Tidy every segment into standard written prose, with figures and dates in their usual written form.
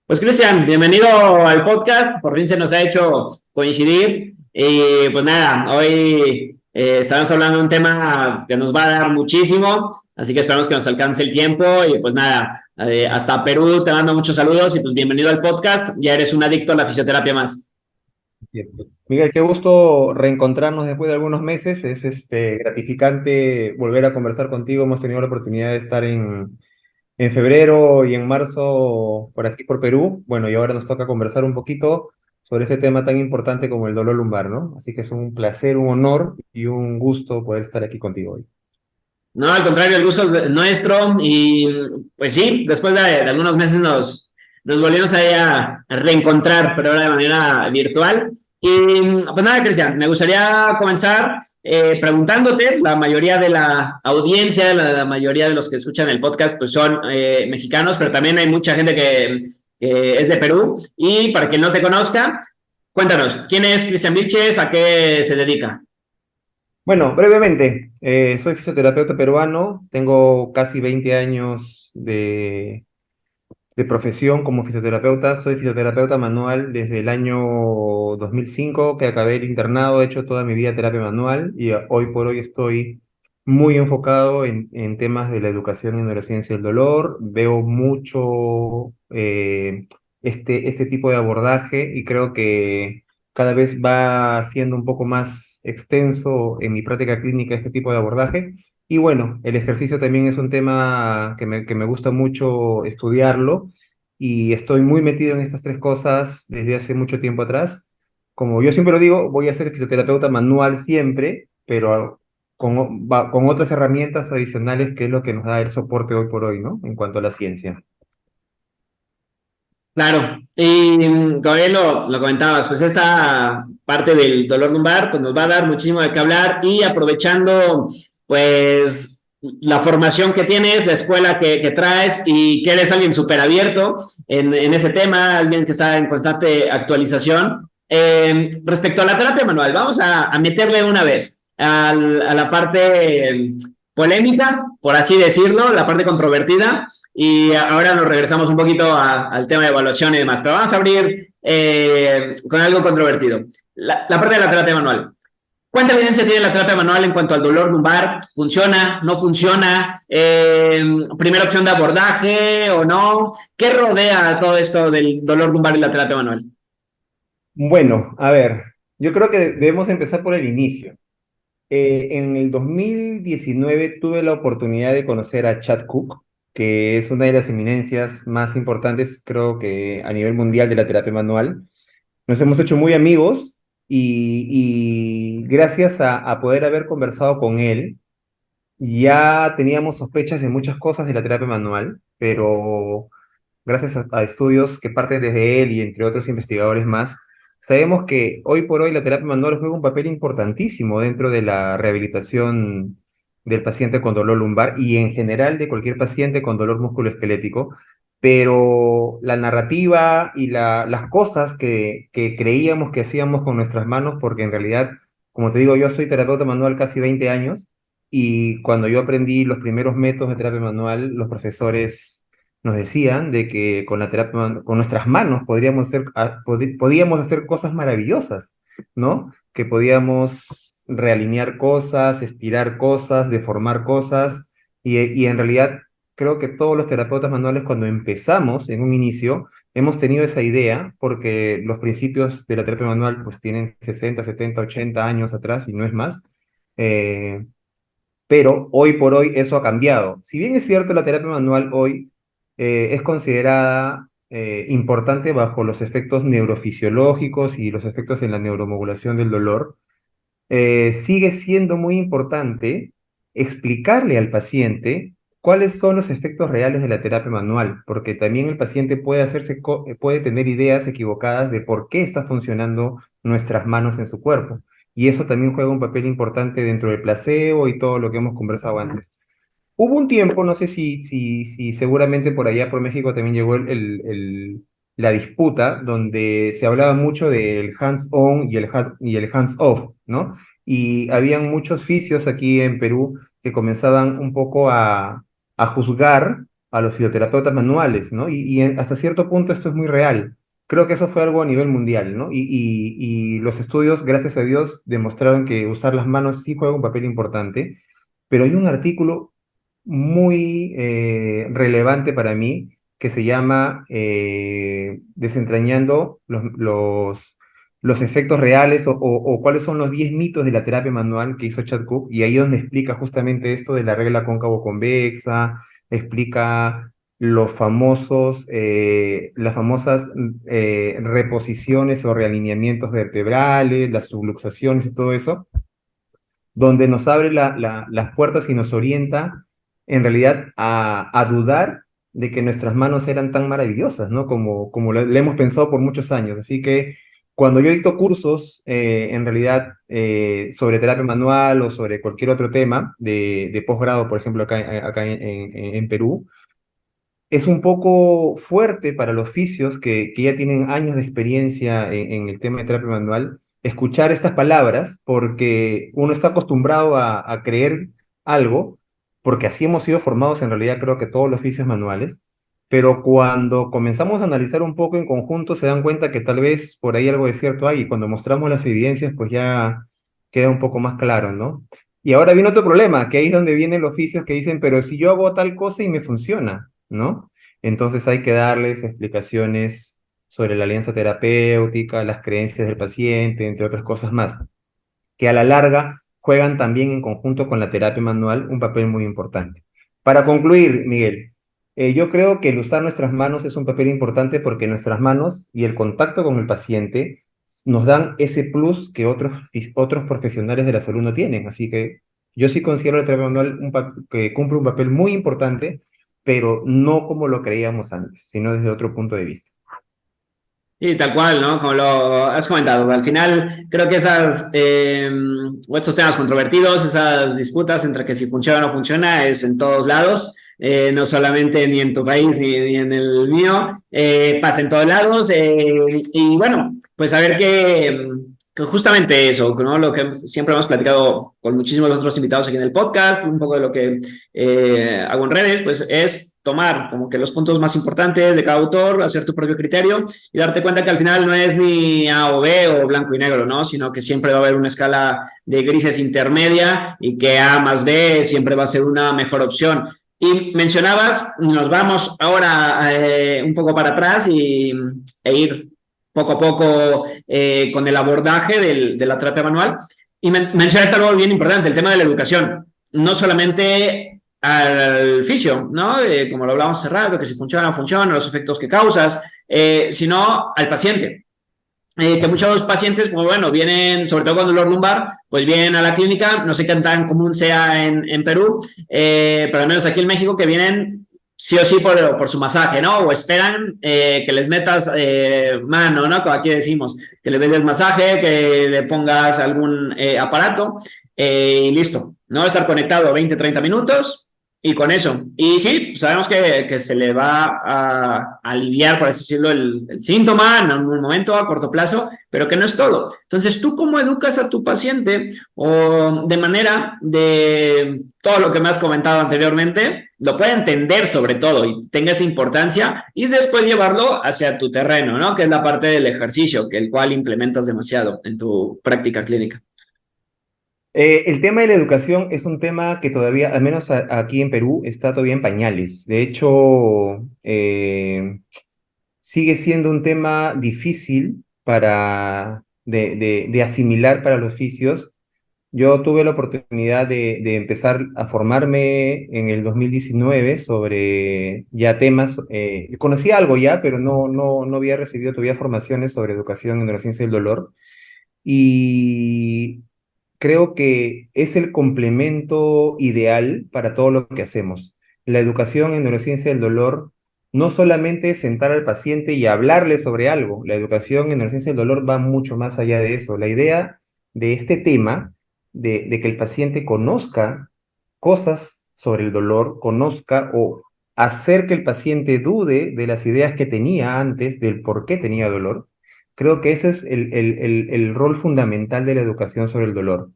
Pues Cristian, bienvenido al podcast. Por fin se nos ha hecho coincidir. Y pues nada, hoy estaremos hablando de un tema que nos va a dar muchísimo, así que esperamos que nos alcance el tiempo. Y pues nada, hasta Perú te mando muchos saludos y pues bienvenido al podcast. Ya eres un adicto a la fisioterapia más. Cierto. Miguel, qué gusto reencontrarnos después de algunos meses. Es gratificante volver a conversar contigo. Hemos tenido la oportunidad de estar en febrero y en marzo por aquí por Perú. Bueno, y ahora nos toca conversar un poquito sobre ese tema tan importante como el dolor lumbar, ¿no? Así que es un placer, un honor y un gusto poder estar aquí contigo hoy. No, al contrario, el gusto es nuestro. Y pues sí, después de algunos meses nos volvimos ahí a reencontrar, pero ahora de manera virtual. Y pues nada, Cristian, me gustaría comenzar preguntándote, la mayoría de la audiencia, la mayoría de los que escuchan el podcast, pues son mexicanos, pero también hay mucha gente que es de Perú. Y para quien no te conozca, cuéntanos, ¿quién es Cristian Vilches? ¿A qué se dedica? Bueno, brevemente, soy fisioterapeuta peruano, tengo casi 20 años de profesión como fisioterapeuta. Soy fisioterapeuta manual desde el año 2005 que acabé el internado. He hecho toda mi vida terapia manual y hoy por hoy estoy muy enfocado en temas de la educación en neurociencia del dolor. Veo mucho este tipo de abordaje y creo que cada vez va siendo un poco más extenso en mi práctica clínica este tipo de abordaje. Y bueno, el ejercicio también es un tema que me gusta mucho estudiarlo y estoy muy metido en estas tres cosas desde hace mucho tiempo atrás. Como yo siempre lo digo, voy a ser fisioterapeuta manual siempre, pero con otras herramientas adicionales que es lo que nos da el soporte hoy por hoy, ¿no? En cuanto a la ciencia. Claro, y Gabriel lo comentabas, pues esta parte del dolor lumbar pues nos va a dar muchísimo de qué hablar y aprovechando pues la formación que tienes, la escuela que traes y que eres alguien súper abierto en ese tema, alguien que está en constante actualización. Respecto a la terapia manual, vamos a meterle una vez a la parte polémica, por así decirlo, la parte controvertida. Y ahora nos regresamos un poquito al tema de evaluación y demás, pero vamos a abrir con algo controvertido. La parte de la terapia manual. ¿Cuánta evidencia tiene la terapia manual en cuanto al dolor lumbar? ¿Funciona? ¿No funciona? ¿Primera opción de abordaje o no? ¿Qué rodea todo esto del dolor lumbar y la terapia manual? Bueno, a ver, yo creo que debemos empezar por el inicio. En el 2019 tuve la oportunidad de conocer a Chad Cook, que es una de las eminencias más importantes, creo que a nivel mundial de la terapia manual. Nos hemos hecho muy amigos y gracias a poder haber conversado con él, ya teníamos sospechas de muchas cosas de la terapia manual, pero gracias a estudios que parten desde él y entre otros investigadores más, sabemos que hoy por hoy la terapia manual juega un papel importantísimo dentro de la rehabilitación del paciente con dolor lumbar y en general de cualquier paciente con dolor musculoesquelético, pero la narrativa y las cosas que creíamos que hacíamos con nuestras manos, porque en realidad, como te digo, yo soy terapeuta manual casi 20 años y cuando yo aprendí los primeros métodos de terapia manual, los profesores nos decían de que con la terapia, con nuestras manos podíamos hacer cosas maravillosas, ¿no? Que podíamos realinear cosas, estirar cosas, deformar cosas, y en realidad creo que todos los terapeutas manuales cuando empezamos en un inicio, hemos tenido esa idea porque los principios de la terapia manual pues tienen 60, 70, 80 años atrás y no es más. Eh, pero hoy por hoy eso ha cambiado. Si bien es cierto, la terapia manual hoy es considerada importante bajo los efectos neurofisiológicos y los efectos en la neuromodulación del dolor, sigue siendo muy importante explicarle al paciente cuáles son los efectos reales de la terapia manual, porque también el paciente puede tener ideas equivocadas de por qué está funcionando nuestras manos en su cuerpo. Y eso también juega un papel importante dentro del placebo y todo lo que hemos conversado antes. Hubo un tiempo, no sé si seguramente por allá por México también llegó la disputa, donde se hablaba mucho del hands-on y el hands-off, ¿no? Y habían muchos fisios aquí en Perú que comenzaban un poco a juzgar a los fisioterapeutas manuales, ¿no? Hasta cierto punto esto es muy real. Creo que eso fue algo a nivel mundial, ¿no? Y los estudios, gracias a Dios, demostraron que usar las manos sí juega un papel importante, pero hay un artículo muy relevante para mí que se llama Desentrañando los efectos reales o cuáles son los 10 mitos de la terapia manual que hizo Chad Cook, y ahí donde explica justamente esto de la regla cóncavo-convexa, explica las famosas reposiciones o realineamientos vertebrales, las subluxaciones y todo eso, donde nos abre las puertas y nos orienta en realidad a dudar de que nuestras manos eran tan maravillosas, ¿no? Como le hemos pensado por muchos años. Así que cuando yo dicto cursos, en realidad, sobre terapia manual o sobre cualquier otro tema de posgrado, por ejemplo, acá en Perú, es un poco fuerte para los fisios que ya tienen años de experiencia en el tema de terapia manual escuchar estas palabras porque uno está acostumbrado a creer algo, porque así hemos sido formados en realidad creo que todos los fisios manuales, pero cuando comenzamos a analizar un poco en conjunto se dan cuenta que tal vez por ahí algo de cierto hay y cuando mostramos las evidencias pues ya queda un poco más claro, ¿no? Y ahora viene otro problema, que ahí es donde vienen los fisios que dicen, pero si yo hago tal cosa y me funciona, ¿no? Entonces hay que darles explicaciones sobre la alianza terapéutica, las creencias del paciente, entre otras cosas más, que a la larga juegan también en conjunto con la terapia manual un papel muy importante. Para concluir, Miguel, yo creo que el usar nuestras manos es un papel importante porque nuestras manos y el contacto con el paciente nos dan ese plus que otros profesionales de la salud no tienen. Así que yo sí considero la terapia manual que cumple un papel muy importante, pero no como lo creíamos antes, sino desde otro punto de vista. Y tal cual, ¿no? Como lo has comentado, al final creo que o estos temas controvertidos, esas disputas entre que si funciona o no funciona, es en todos lados, no solamente ni en tu país ni en el mío, pasa en todos lados, y bueno, pues a ver que justamente eso, ¿no? Lo que siempre hemos platicado con muchísimos otros invitados aquí en el podcast, un poco de lo que hago en redes, pues es tomar como que los puntos más importantes de cada autor, hacer tu propio criterio y darte cuenta que al final no es ni A o B o blanco y negro, ¿no? Sino que siempre va a haber una escala de grises intermedia y que A más B siempre va a ser una mejor opción. Y mencionabas, nos vamos ahora un poco para atrás e ir poco a poco con el abordaje de la terapia manual. Y mencionaste algo bien importante, el tema de la educación. No solamente al fisio, ¿no? Como lo hablábamos hace rato, que si funciona o no funciona, los efectos que causas, sino al paciente. Que Así muchos pacientes, pues bueno, vienen, sobre todo con dolor lumbar, pues vienen a la clínica, no sé qué tan común sea en Perú, pero al menos aquí en México, que vienen sí o sí por su masaje, ¿no? O esperan que les metas mano, ¿no? Como aquí decimos, que le des masaje, que le pongas algún aparato y listo, ¿no? Estar conectado 20, 30 minutos y con eso. Y sí, sabemos que se le va a aliviar, por así decirlo, el síntoma en un momento a corto plazo, pero que no es todo. Entonces, ¿tú cómo educas a tu paciente o de manera de todo lo que me has comentado anteriormente, lo pueda entender sobre todo y tenga esa importancia y después llevarlo hacia tu terreno, ¿no? Que es la parte del ejercicio, que el cual implementas demasiado en tu práctica clínica. El tema de la educación es un tema que todavía, al menos aquí en Perú, está todavía en pañales. De hecho, sigue siendo un tema difícil de asimilar para los fisios. Yo tuve la oportunidad de empezar a formarme en el 2019 sobre ya temas, conocía algo ya, pero no había recibido todavía formaciones sobre educación en neurociencia del dolor. Y creo que es el complemento ideal para todo lo que hacemos. La educación en neurociencia del dolor no solamente es sentar al paciente y hablarle sobre algo, la educación en neurociencia del dolor va mucho más allá de eso. La idea de este tema, de que el paciente conozca cosas sobre el dolor, conozca o hacer que el paciente dude de las ideas que tenía antes, del por qué tenía dolor, creo que ese es el rol fundamental de la educación sobre el dolor.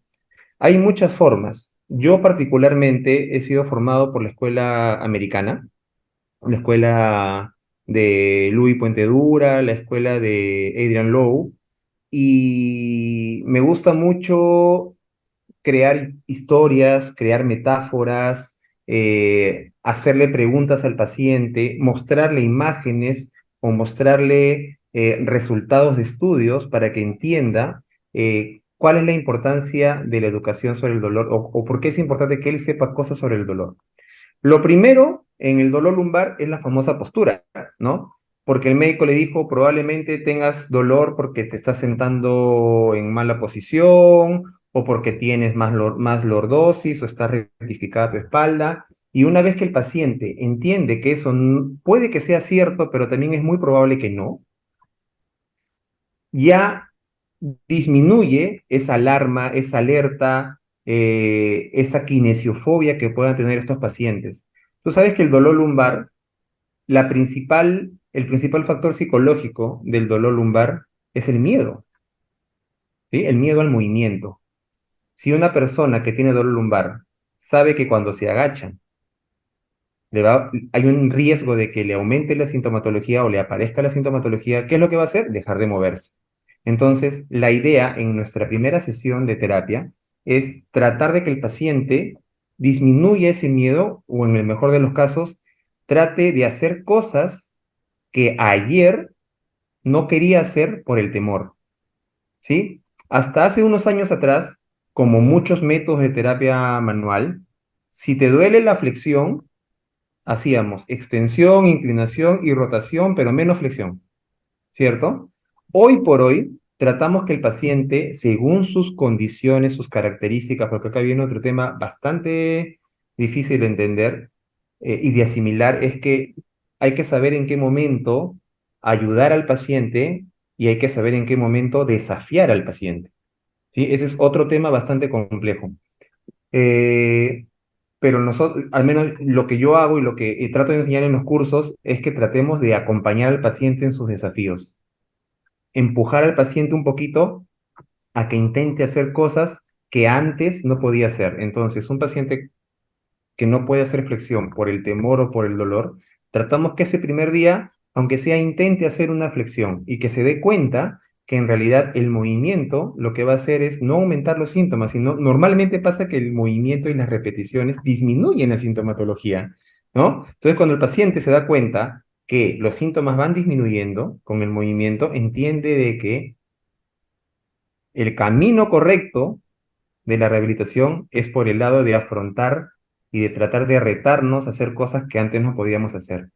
Hay muchas formas. Yo particularmente he sido formado por la escuela americana, la escuela de Louis Puente Dura, la escuela de Adrian Lowe, y me gusta mucho crear historias, crear metáforas, hacerle preguntas al paciente, mostrarle imágenes o mostrarle resultados de estudios para que entienda cuál es la importancia de la educación sobre el dolor o por qué es importante que él sepa cosas sobre el dolor. Lo primero en el dolor lumbar es la famosa postura, ¿no? Porque el médico le dijo, probablemente tengas dolor porque te estás sentando en mala posición o porque tienes más lordosis o está rectificada tu espalda. Y una vez que el paciente entiende que eso puede que sea cierto, pero también es muy probable que no, ya disminuye esa alarma, esa alerta, esa kinesiofobia que puedan tener estos pacientes. Tú sabes que el dolor lumbar, el principal factor psicológico del dolor lumbar es el miedo, ¿sí? El miedo al movimiento. Si una persona que tiene dolor lumbar sabe que cuando se agacha hay un riesgo de que le aumente la sintomatología o le aparezca la sintomatología, ¿qué es lo que va a hacer? Dejar de moverse. Entonces, la idea en nuestra primera sesión de terapia es tratar de que el paciente disminuya ese miedo o en el mejor de los casos, trate de hacer cosas que ayer no quería hacer por el temor, ¿sí? Hasta hace unos años atrás, como muchos métodos de terapia manual, si te duele la flexión, hacíamos extensión, inclinación y rotación, pero menos flexión, ¿cierto? Hoy por hoy, tratamos que el paciente, según sus condiciones, sus características, porque acá viene otro tema bastante difícil de entender y de asimilar, es que hay que saber en qué momento ayudar al paciente y hay que saber en qué momento desafiar al paciente, ¿sí? Ese es otro tema bastante complejo. Eh, pero nosotros, al menos lo que yo hago y lo que trato de enseñar en los cursos es que tratemos de acompañar al paciente en sus desafíos, empujar al paciente un poquito a que intente hacer cosas que antes no podía hacer. Entonces, un paciente que no puede hacer flexión por el temor o por el dolor, tratamos que ese primer día, aunque sea, intente hacer una flexión y que se dé cuenta que en realidad el movimiento lo que va a hacer es no aumentar los síntomas, sino normalmente pasa que el movimiento y las repeticiones disminuyen la sintomatología, ¿no? Entonces, cuando el paciente se da cuenta que los síntomas van disminuyendo con el movimiento, entiende de que el camino correcto de la rehabilitación es por el lado de afrontar y de tratar de retarnos a hacer cosas que antes no podíamos hacer.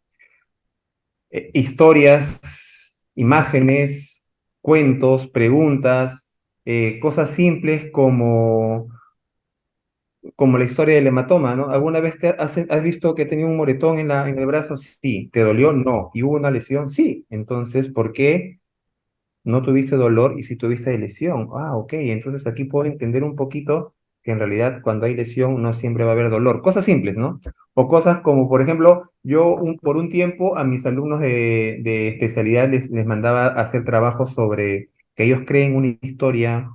Historias, imágenes, cuentos, preguntas, cosas simples como la historia del hematoma, ¿no? ¿Alguna vez has visto que tenía un moretón en el brazo? Sí. ¿Te dolió? No. ¿Y hubo una lesión? Sí. Entonces, ¿por qué no tuviste dolor y si tuviste lesión? Ah, ok, entonces aquí puedo entender un poquito que en realidad cuando hay lesión no siempre va a haber dolor. Cosas simples, ¿no? O cosas como, por ejemplo, por un tiempo a mis alumnos de especialidad les mandaba a hacer trabajos sobre que ellos creen una historia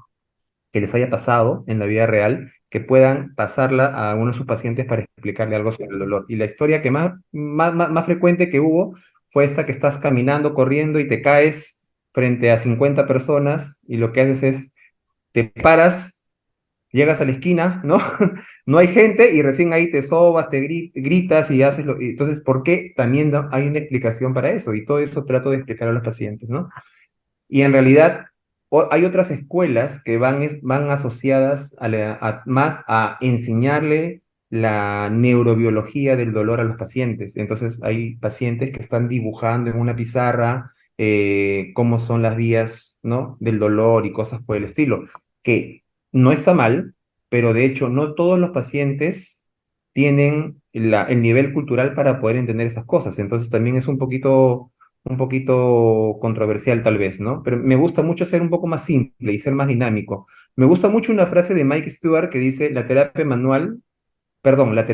que les haya pasado en la vida real, que puedan pasarla a uno de sus pacientes para explicarle algo sobre el dolor. Y la historia que más frecuente que hubo fue esta que estás caminando, corriendo y te caes frente a 50 personas y lo que haces es, te paras, llegas a la esquina, ¿no? No hay gente y recién ahí te sobas, gritas y haces lo... y entonces, ¿por qué? También hay una explicación para eso y todo eso trato de explicar a los pacientes, ¿no? Y en realidad hay otras escuelas que van asociadas más a enseñarle la neurobiología del dolor a los pacientes. Entonces hay pacientes que están dibujando en una pizarra cómo son las vías, ¿no? del dolor y cosas por el estilo, que no está mal, pero de hecho no todos los pacientes tienen el nivel cultural para poder entender esas cosas. Entonces también es un poquito controversial tal vez, ¿no? Pero me gusta mucho ser un poco más simple y ser más dinámico. Me gusta mucho una frase de Mike Stewart que dice, la terapia manual, perdón, la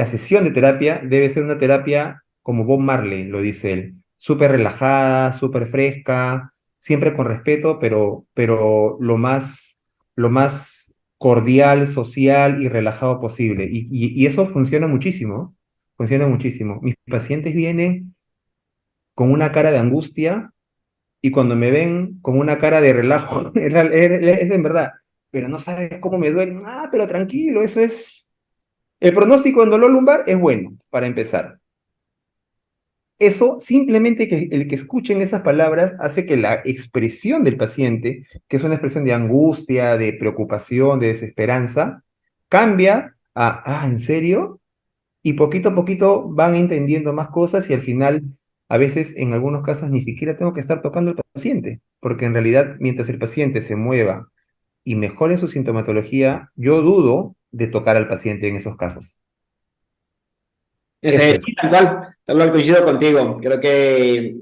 sesión de terapia debe ser una terapia como Bob Marley, lo dice él, súper relajada, súper fresca, siempre con respeto, pero lo más cordial, social y relajado posible. Y eso funciona muchísimo. funciona muchísimo. Mis pacientes vienen con una cara de angustia y cuando me ven con una cara de relajo, es en verdad, pero no sabes cómo me duele. Ah, pero tranquilo, eso es... El pronóstico en dolor lumbar es bueno, para empezar. Eso, simplemente que el que escuchen esas palabras hace que la expresión del paciente, que es una expresión de angustia, de preocupación, de desesperanza, cambia a, ah, ¿en serio? Y poquito a poquito van entendiendo más cosas y al final, a veces, en algunos casos, ni siquiera tengo que estar tocando al paciente, porque en realidad, mientras el paciente se mueva y mejore su sintomatología, yo dudo de tocar al paciente en esos casos. Eso es. Sí, tal cual coincido contigo. Creo que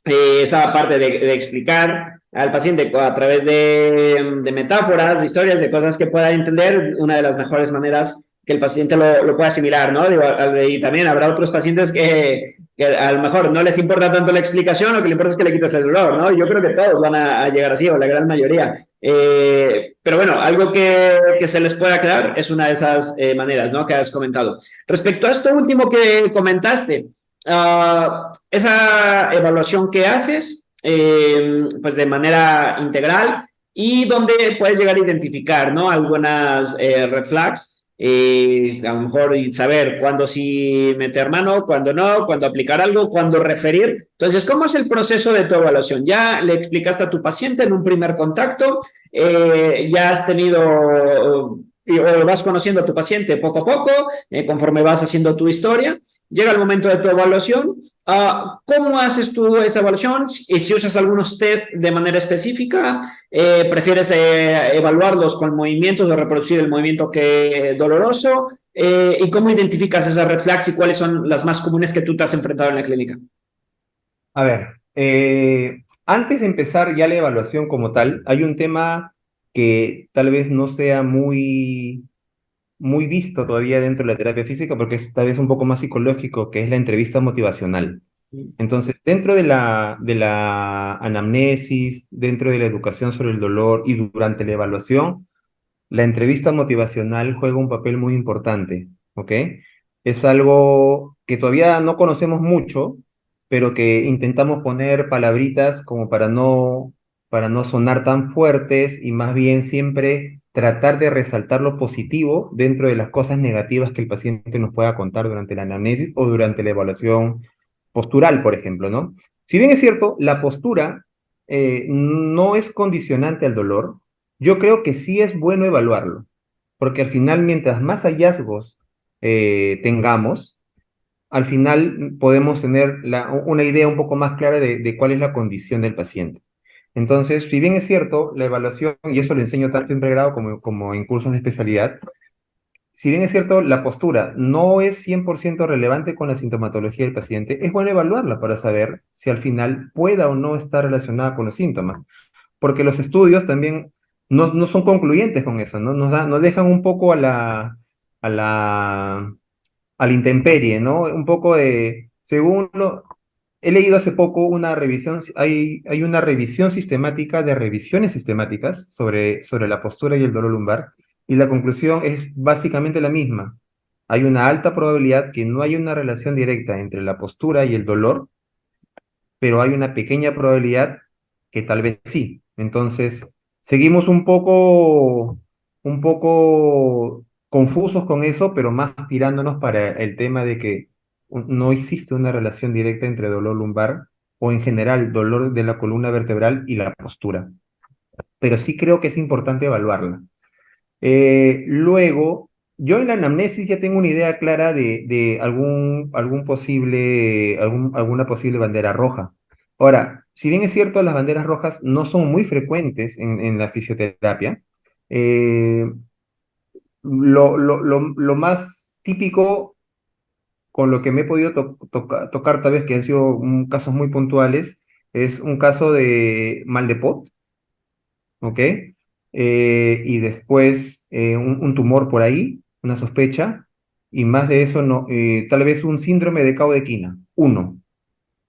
esa parte de explicar al paciente a través de metáforas, de historias, de cosas que pueda entender, es una de las mejores maneras que el paciente lo pueda asimilar, ¿no? Digo, y también habrá otros pacientes que a lo mejor no les importa tanto la explicación, lo que le importa es que le quites el dolor, ¿no? Yo creo que todos van a llegar así, o la gran mayoría. Pero bueno, algo que se les pueda quedar es una de esas maneras, ¿no? Que has comentado. Respecto a esto último que comentaste, esa evaluación que haces, pues de manera integral y donde puedes llegar a identificar, ¿no? Algunas red flags, a lo mejor y saber cuándo sí meter mano, cuándo no, cuándo aplicar algo, cuándo referir. Entonces, ¿cómo es el proceso de tu evaluación? Ya le explicaste a tu paciente en un primer contacto, ya has tenido o vas conociendo a tu paciente poco a poco, conforme vas haciendo tu historia, llega el momento de tu evaluación. ¿Cómo haces tú esa evaluación? Si usas algunos test de manera específica, prefieres evaluarlos con movimientos o reproducir el movimiento que doloroso, y cómo identificas esas red flags y cuáles son las más comunes que tú te has enfrentado en la clínica. A ver, antes de empezar ya la evaluación como tal, hay un tema que tal vez no sea muy visto todavía dentro de la terapia física porque es tal vez un poco más psicológico, que es la entrevista motivacional. Entonces, dentro de la anamnesis, dentro de la educación sobre el dolor y durante la evaluación, la entrevista motivacional juega un papel muy importante, ¿ok? Es algo que todavía no conocemos mucho, pero que intentamos poner palabritas como para no sonar tan fuertes y más bien siempre tratar de resaltar lo positivo dentro de las cosas negativas que el paciente nos pueda contar durante la anamnesis o durante la evaluación postural, por ejemplo, ¿no? Si bien es cierto, la postura no es condicionante al dolor, yo creo que sí es bueno evaluarlo, porque al final, mientras más hallazgos tengamos, al final podemos tener una idea un poco más clara de cuál es la condición del paciente. Entonces, si bien es cierto, la evaluación, y eso lo enseño tanto en pregrado como en cursos de especialidad, si bien es cierto, la postura no es 100% relevante con la sintomatología del paciente, es bueno evaluarla para saber si al final pueda o no estar relacionada con los síntomas, porque los estudios también no son concluyentes con eso, ¿no? Nos dejan un poco a la, a la intemperie, ¿no? Un poco de, he leído hace poco una revisión, hay una revisión sistemática de revisiones sistemáticas sobre la postura y el dolor lumbar, y la conclusión es básicamente la misma. Hay una alta probabilidad que no hay una relación directa entre la postura y el dolor, pero hay una pequeña probabilidad que tal vez sí. Entonces, seguimos un poco confusos con eso, pero más tirándonos para el tema de que no existe una relación directa entre dolor lumbar o en general dolor de la columna vertebral y la postura. Pero sí creo que es importante evaluarla. Luego, yo en la anamnesis ya tengo una idea clara de alguna posible bandera roja. Ahora, si bien es cierto, las banderas rojas no son muy frecuentes en la fisioterapia, eh, lo más típico con lo que me he podido tocar, tal vez que han sido casos muy puntuales, es un caso de mal de Pot, ¿ok? Y después un tumor por ahí, una sospecha, y más de eso, no, tal vez un síndrome de Caudequina, uno.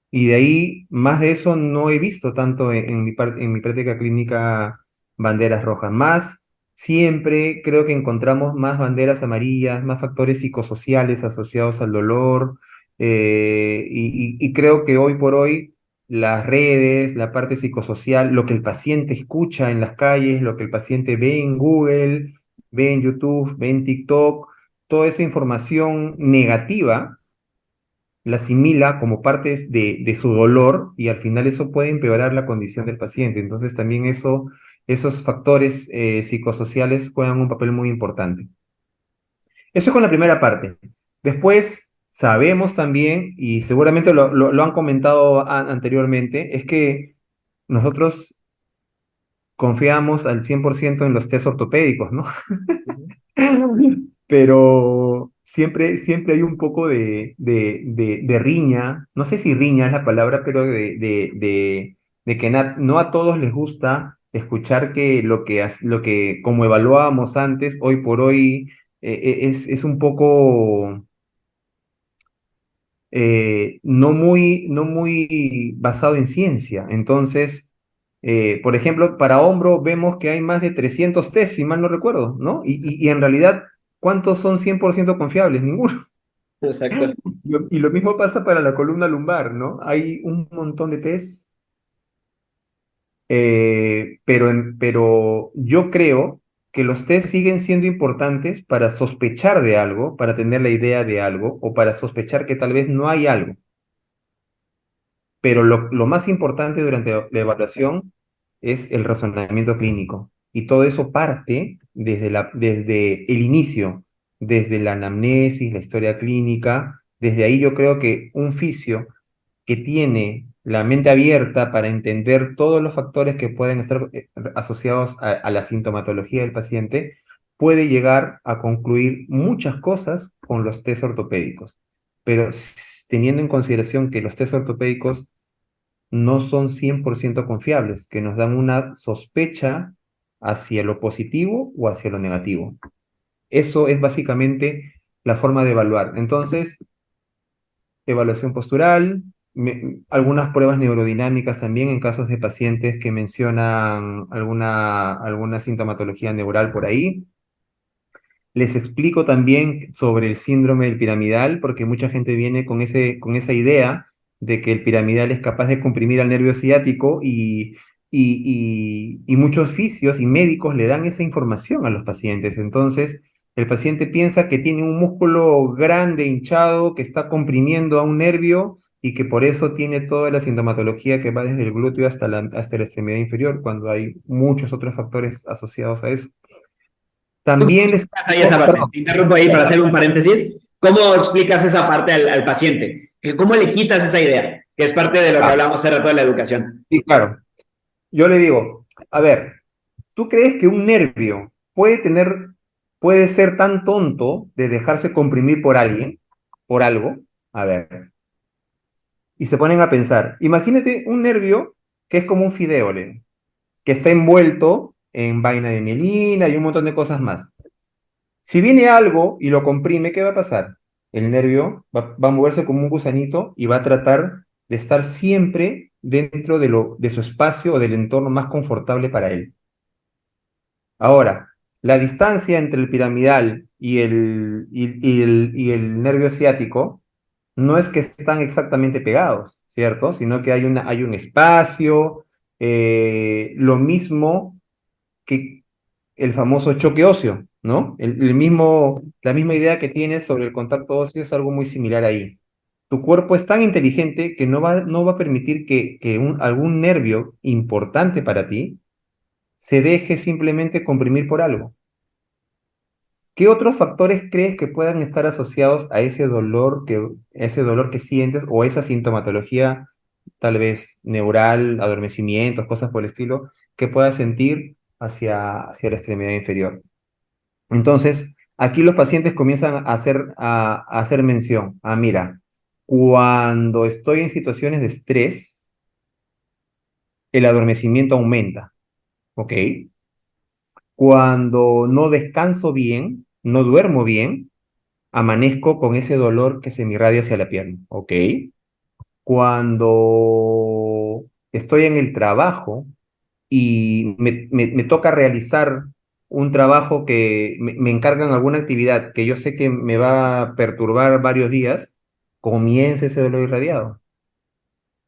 Y de ahí, más de eso no he visto tanto en mi práctica clínica banderas rojas. Más siempre creo que encontramos más banderas amarillas, más factores psicosociales asociados al dolor, y creo que hoy por hoy las redes, la parte psicosocial, lo que el paciente escucha en las calles, lo que el paciente ve en Google, ve en YouTube, ve en TikTok, toda esa información negativa la asimila como parte de su dolor y al final eso puede empeorar la condición del paciente. Entonces también eso, esos factores psicosociales juegan un papel muy importante. Eso es con la primera parte. Después sabemos también, y seguramente lo han comentado anteriormente, es que nosotros confiamos al 100% en los test ortopédicos, ¿no? Pero siempre hay un poco de riña, no sé si riña es la palabra, pero de que no a todos les gusta escuchar que lo que como evaluábamos antes, hoy por hoy, es un poco no muy basado en ciencia. Entonces, por ejemplo, para hombro vemos que hay más de 300 test, si mal no recuerdo, ¿no? Y en realidad, ¿cuántos son 100% confiables? Ninguno. Exacto. Y lo mismo pasa para la columna lumbar, ¿no? Hay un montón de test, pero yo creo que los test siguen siendo importantes para sospechar de algo, para tener la idea de algo, o para sospechar que tal vez no hay algo. Pero lo más importante durante la evaluación es el razonamiento clínico. Y todo eso parte desde el inicio, desde la anamnesis, la historia clínica. Desde ahí yo creo que un fisio que tiene la mente abierta para entender todos los factores que pueden estar asociados a la sintomatología del paciente, puede llegar a concluir muchas cosas con los test ortopédicos. Pero teniendo en consideración que los test ortopédicos no son 100% confiables, que nos dan una sospecha hacia lo positivo o hacia lo negativo. Eso es básicamente la forma de evaluar. Entonces, evaluación postural, algunas pruebas neurodinámicas también en casos de pacientes que mencionan alguna sintomatología neural por ahí. Les explico también sobre el síndrome del piramidal, porque mucha gente viene con esa idea de que el piramidal es capaz de comprimir al nervio ciático y muchos fisios y médicos le dan esa información a los pacientes. Entonces, el paciente piensa que tiene un músculo grande, hinchado, que está comprimiendo a un nervio y que por eso tiene toda la sintomatología que va desde el glúteo hasta la extremidad inferior, cuando hay muchos otros factores asociados a eso. ¿Tú cómo También les explicas ahí esa parte? perdón, Te interrumpo ahí para hacer un paréntesis. ¿Cómo explicas esa parte al paciente? ¿Cómo le quitas esa idea? Que es parte de lo que ah, hablamos hace rato de la educación. sí, claro. Yo le digo, a ver, ¿tú crees que un nervio puede ser tan tonto de dejarse comprimir por alguien, por algo? A ver, y se ponen a pensar, imagínate un nervio que es como un fideo, Len, que está envuelto en vaina de mielina y un montón de cosas más. Si viene algo y lo comprime, ¿qué va a pasar? El nervio va a moverse como un gusanito y va a tratar de estar siempre dentro de su espacio o del entorno más confortable para él. Ahora, la distancia entre el piramidal y el nervio ciático no es que están exactamente pegados, ¿cierto? Sino que hay un espacio, lo mismo que el famoso choque óseo, ¿no? La misma idea que tienes sobre el contacto óseo es algo muy similar ahí. Tu cuerpo es tan inteligente que no va a permitir que algún nervio importante para ti se deje simplemente comprimir por algo. ¿Qué otros factores crees que puedan estar asociados a ese dolor que sientes o esa sintomatología, tal vez neural, adormecimientos, cosas por el estilo, que puedas sentir hacia la extremidad inferior? Entonces, aquí los pacientes comienzan a hacer mención. Ah, mira, cuando estoy en situaciones de estrés, el adormecimiento aumenta, ¿ok? Cuando no descanso bien, no duermo bien, amanezco con ese dolor que se me irradia hacia la pierna, ¿ok? Cuando estoy en el trabajo y me toca realizar un trabajo que me encargan alguna actividad que yo sé que me va a perturbar varios días, comienza ese dolor irradiado.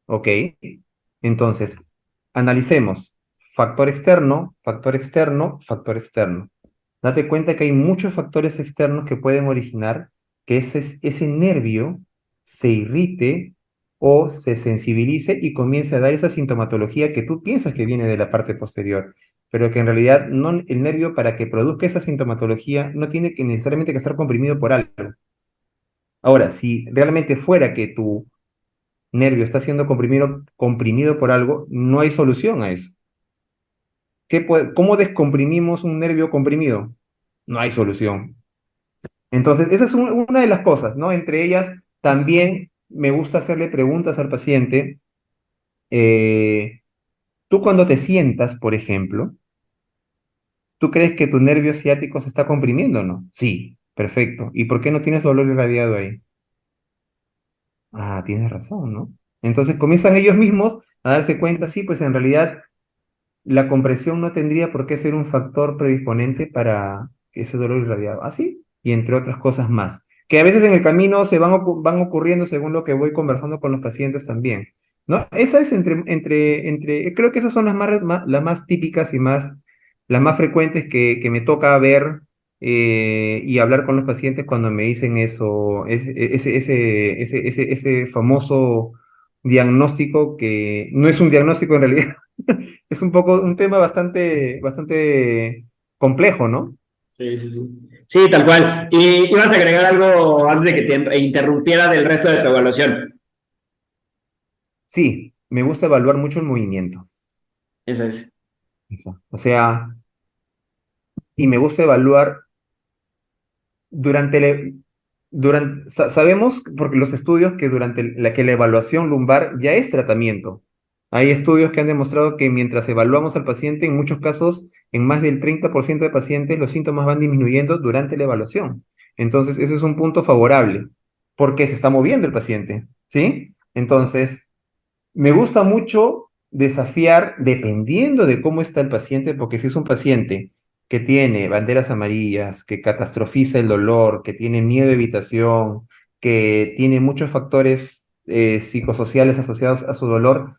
¿Ok? Entonces, analicemos factor externo, factor externo, factor externo. Date cuenta que hay muchos factores externos que pueden originar que ese nervio se irrite o se sensibilice y comience a dar esa sintomatología que tú piensas que viene de la parte posterior, pero que en realidad no, el nervio para que produzca esa sintomatología no tiene que necesariamente que estar comprimido por algo. Ahora, si realmente fuera que tu nervio está siendo comprimido por algo, no hay solución a eso. ¿Cómo descomprimimos un nervio comprimido? No hay solución. Entonces, esa es una de las cosas, ¿no? Entre ellas, también me gusta hacerle preguntas al paciente. eh, Tú cuando te sientas, por ejemplo, ¿tú crees que tu nervio ciático se está comprimiendo o no? Sí, perfecto. ¿Y por qué no tienes dolor irradiado ahí? Ah, tienes razón, ¿no? Entonces comienzan ellos mismos a darse cuenta, sí, pues en realidad la compresión no tendría por qué ser un factor predisponente para ese dolor irradiado. Así, y entre otras cosas más, que a veces en el camino van ocurriendo según lo que voy conversando con los pacientes también, ¿no? Esa es creo que esas son las más típicas y las más frecuentes que me toca ver y hablar con los pacientes cuando me dicen eso, ese famoso diagnóstico que no es un diagnóstico en realidad. Es un poco un tema bastante complejo, ¿no? Sí, sí, sí. Sí, tal cual. Y ibas a agregar algo antes de que te interrumpiera del resto de tu evaluación. Sí, me gusta evaluar mucho el movimiento. Eso es. Eso. O sea, y me gusta evaluar durante sabemos, porque los estudios, que durante que la evaluación lumbar ya es tratamiento. Hay estudios que han demostrado que mientras evaluamos al paciente, en muchos casos, en más del 30% de pacientes, los síntomas van disminuyendo durante la evaluación. Entonces, eso es un punto favorable, porque se está moviendo el paciente, ¿sí? Entonces, me gusta mucho desafiar dependiendo de cómo está el paciente, porque si es un paciente que tiene banderas amarillas, que catastrofiza el dolor, que tiene miedo de evitación, que tiene muchos factores psicosociales asociados a su dolor,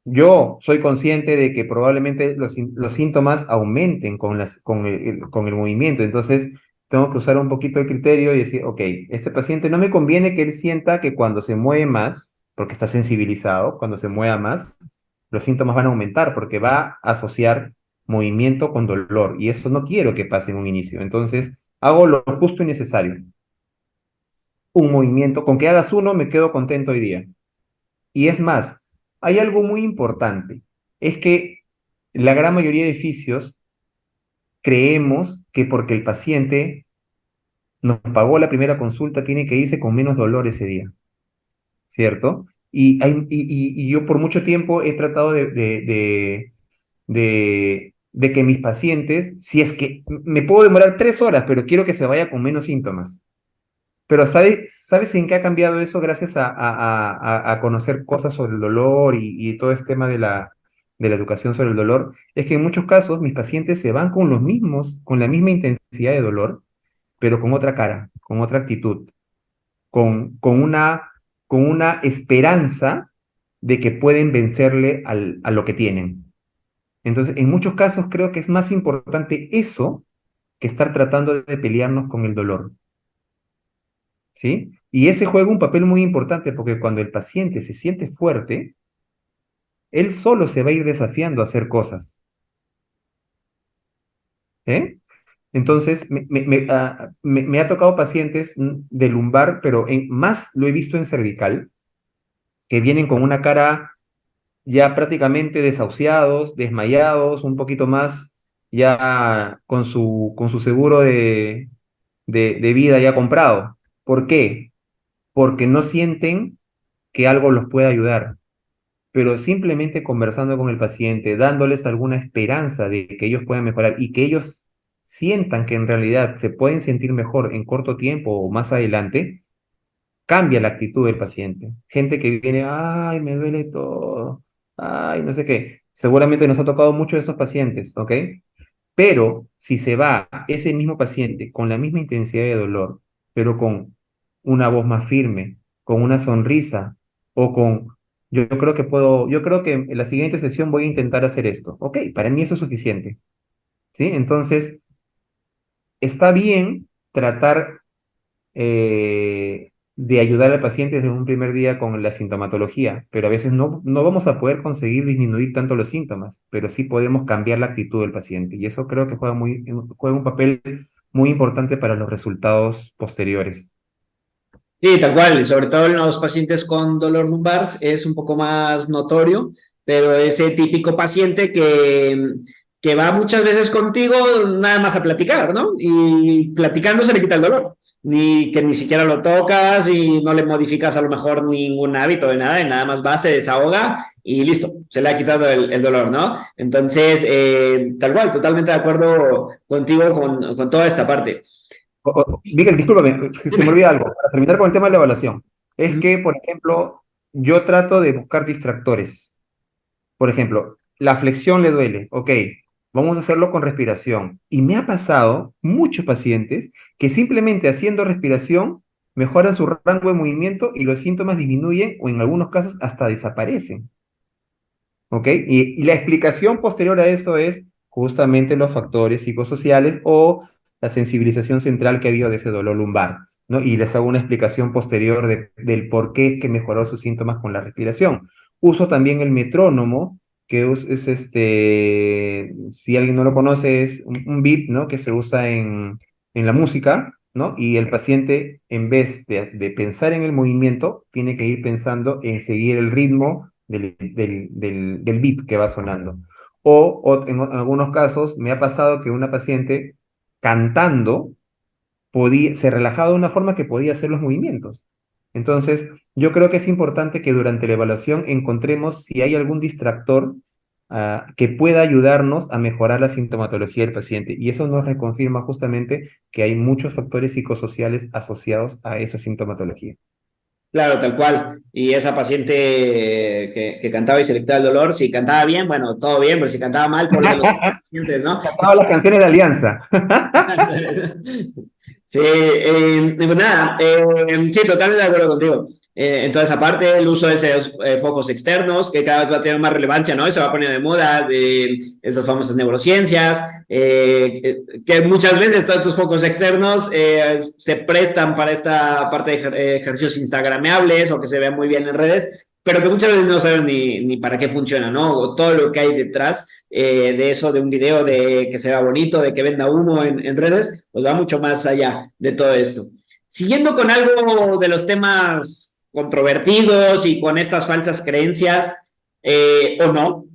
yo soy consciente de que probablemente los síntomas aumenten con el movimiento. Entonces, tengo que usar un poquito el criterio y decir, ok, este paciente no me conviene que él sienta que cuando se mueve más, porque está sensibilizado, cuando se mueva más, los síntomas van a aumentar porque va a asociar movimiento con dolor. Y eso no quiero que pase en un inicio. Entonces, hago lo justo y necesario. Un movimiento, con que hagas uno, me quedo contento hoy día. Y es más, hay algo muy importante, es que la gran mayoría de edificios creemos que porque el paciente nos pagó la primera consulta tiene que irse con menos dolor ese día, ¿cierto? Y yo por mucho tiempo he tratado de que mis pacientes, si es que me puedo demorar 3 horas, pero quiero que se vaya con menos síntomas. Pero ¿sabes en qué ha cambiado eso gracias a conocer cosas sobre el dolor y todo este tema de la educación sobre el dolor? Es que en muchos casos mis pacientes se van con la misma intensidad de dolor, pero con otra cara, con otra actitud, con una esperanza de que pueden vencerle a lo que tienen. Entonces, en muchos casos creo que es más importante eso que estar tratando de pelearnos con el dolor. ¿Sí? Y ese juega un papel muy importante porque cuando el paciente se siente fuerte, él solo se va a ir desafiando a hacer cosas. ¿Eh? Entonces, me ha tocado pacientes de lumbar, pero más lo he visto en cervical, que vienen con una cara ya prácticamente desahuciados, desmayados, un poquito más ya con su seguro de vida ya comprado. ¿Por qué? Porque no sienten que algo los pueda ayudar, pero simplemente conversando con el paciente, dándoles alguna esperanza de que ellos puedan mejorar y que ellos sientan que en realidad se pueden sentir mejor en corto tiempo o más adelante, cambia la actitud del paciente. Gente que viene, ay, me duele todo, ay, no sé qué. Seguramente nos ha tocado mucho de esos pacientes, ¿ok? Pero si se va ese mismo paciente con la misma intensidad de dolor, pero con una voz más firme, con una sonrisa, o con, yo creo que en la siguiente sesión voy a intentar hacer esto. Ok, para mí eso es suficiente, ¿sí? Entonces, está bien tratar de ayudar al paciente desde un primer día con la sintomatología, pero a veces no vamos a poder conseguir disminuir tanto los síntomas, pero sí podemos cambiar la actitud del paciente y eso creo que juega un papel muy importante para los resultados posteriores. Sí, tal cual, y sobre todo en los pacientes con dolor lumbar es un poco más notorio, pero ese típico paciente que va muchas veces contigo nada más a platicar, ¿no? Y platicando se le quita el dolor, ni que ni siquiera lo tocas y no le modificas a lo mejor ningún hábito de nada, y nada más va, se desahoga y listo, se le ha quitado el dolor, ¿no? Entonces, tal cual, totalmente de acuerdo contigo con toda esta parte. Miguel, discúlpame, se me Dime. olvida algo. Para terminar con el tema de la evaluación, es Ujú. que, por ejemplo, yo trato de buscar distractores. Por ejemplo, la flexión le duele. Ok, vamos a hacerlo con respiración. Y me ha pasado muchos pacientes que simplemente haciendo respiración mejoran su rango de movimiento y los síntomas disminuyen o en algunos casos hasta desaparecen. ¿Ok? Y la explicación posterior a eso es justamente los factores psicosociales o la sensibilización central que ha habido de ese dolor lumbar, ¿no? Y les hago una explicación posterior del por qué es que mejoró sus síntomas con la respiración. Uso también el metrónomo, que es este, si alguien no lo conoce, es un beep, ¿no? Que se usa en la música, ¿no? Y el paciente, en vez de pensar en el movimiento, tiene que ir pensando en seguir el ritmo del beep que va sonando. O en algunos casos me ha pasado que una paciente cantando se relajaba de una forma que podía hacer los movimientos. Entonces, yo creo que es importante que durante la evaluación encontremos si hay algún distractor que pueda ayudarnos a mejorar la sintomatología del paciente. Y eso nos reconfirma justamente que hay muchos factores psicosociales asociados a esa sintomatología. Claro, tal cual. Y esa paciente que cantaba y se le quitaba el dolor, si cantaba bien, bueno, todo bien, pero si cantaba mal, por los pacientes, ¿no? Cantaba las canciones de Alianza. Sí, pues nada, sí, totalmente de acuerdo contigo. En toda esa parte, el uso de esos focos externos, que cada vez va a tener más relevancia, ¿no? Y se va a poner de moda, estas famosas neurociencias, que muchas veces todos estos focos externos se prestan para esta parte de ejercicios instagrameables o que se vean muy bien en redes, pero que muchas veces no saben ni para qué funciona, ¿no? O todo lo que hay detrás de eso, de un video, de que se vea bonito, de que venda humo en redes, pues va mucho más allá de todo esto. Siguiendo con algo de los temas controvertidos y con estas falsas creencias, o no,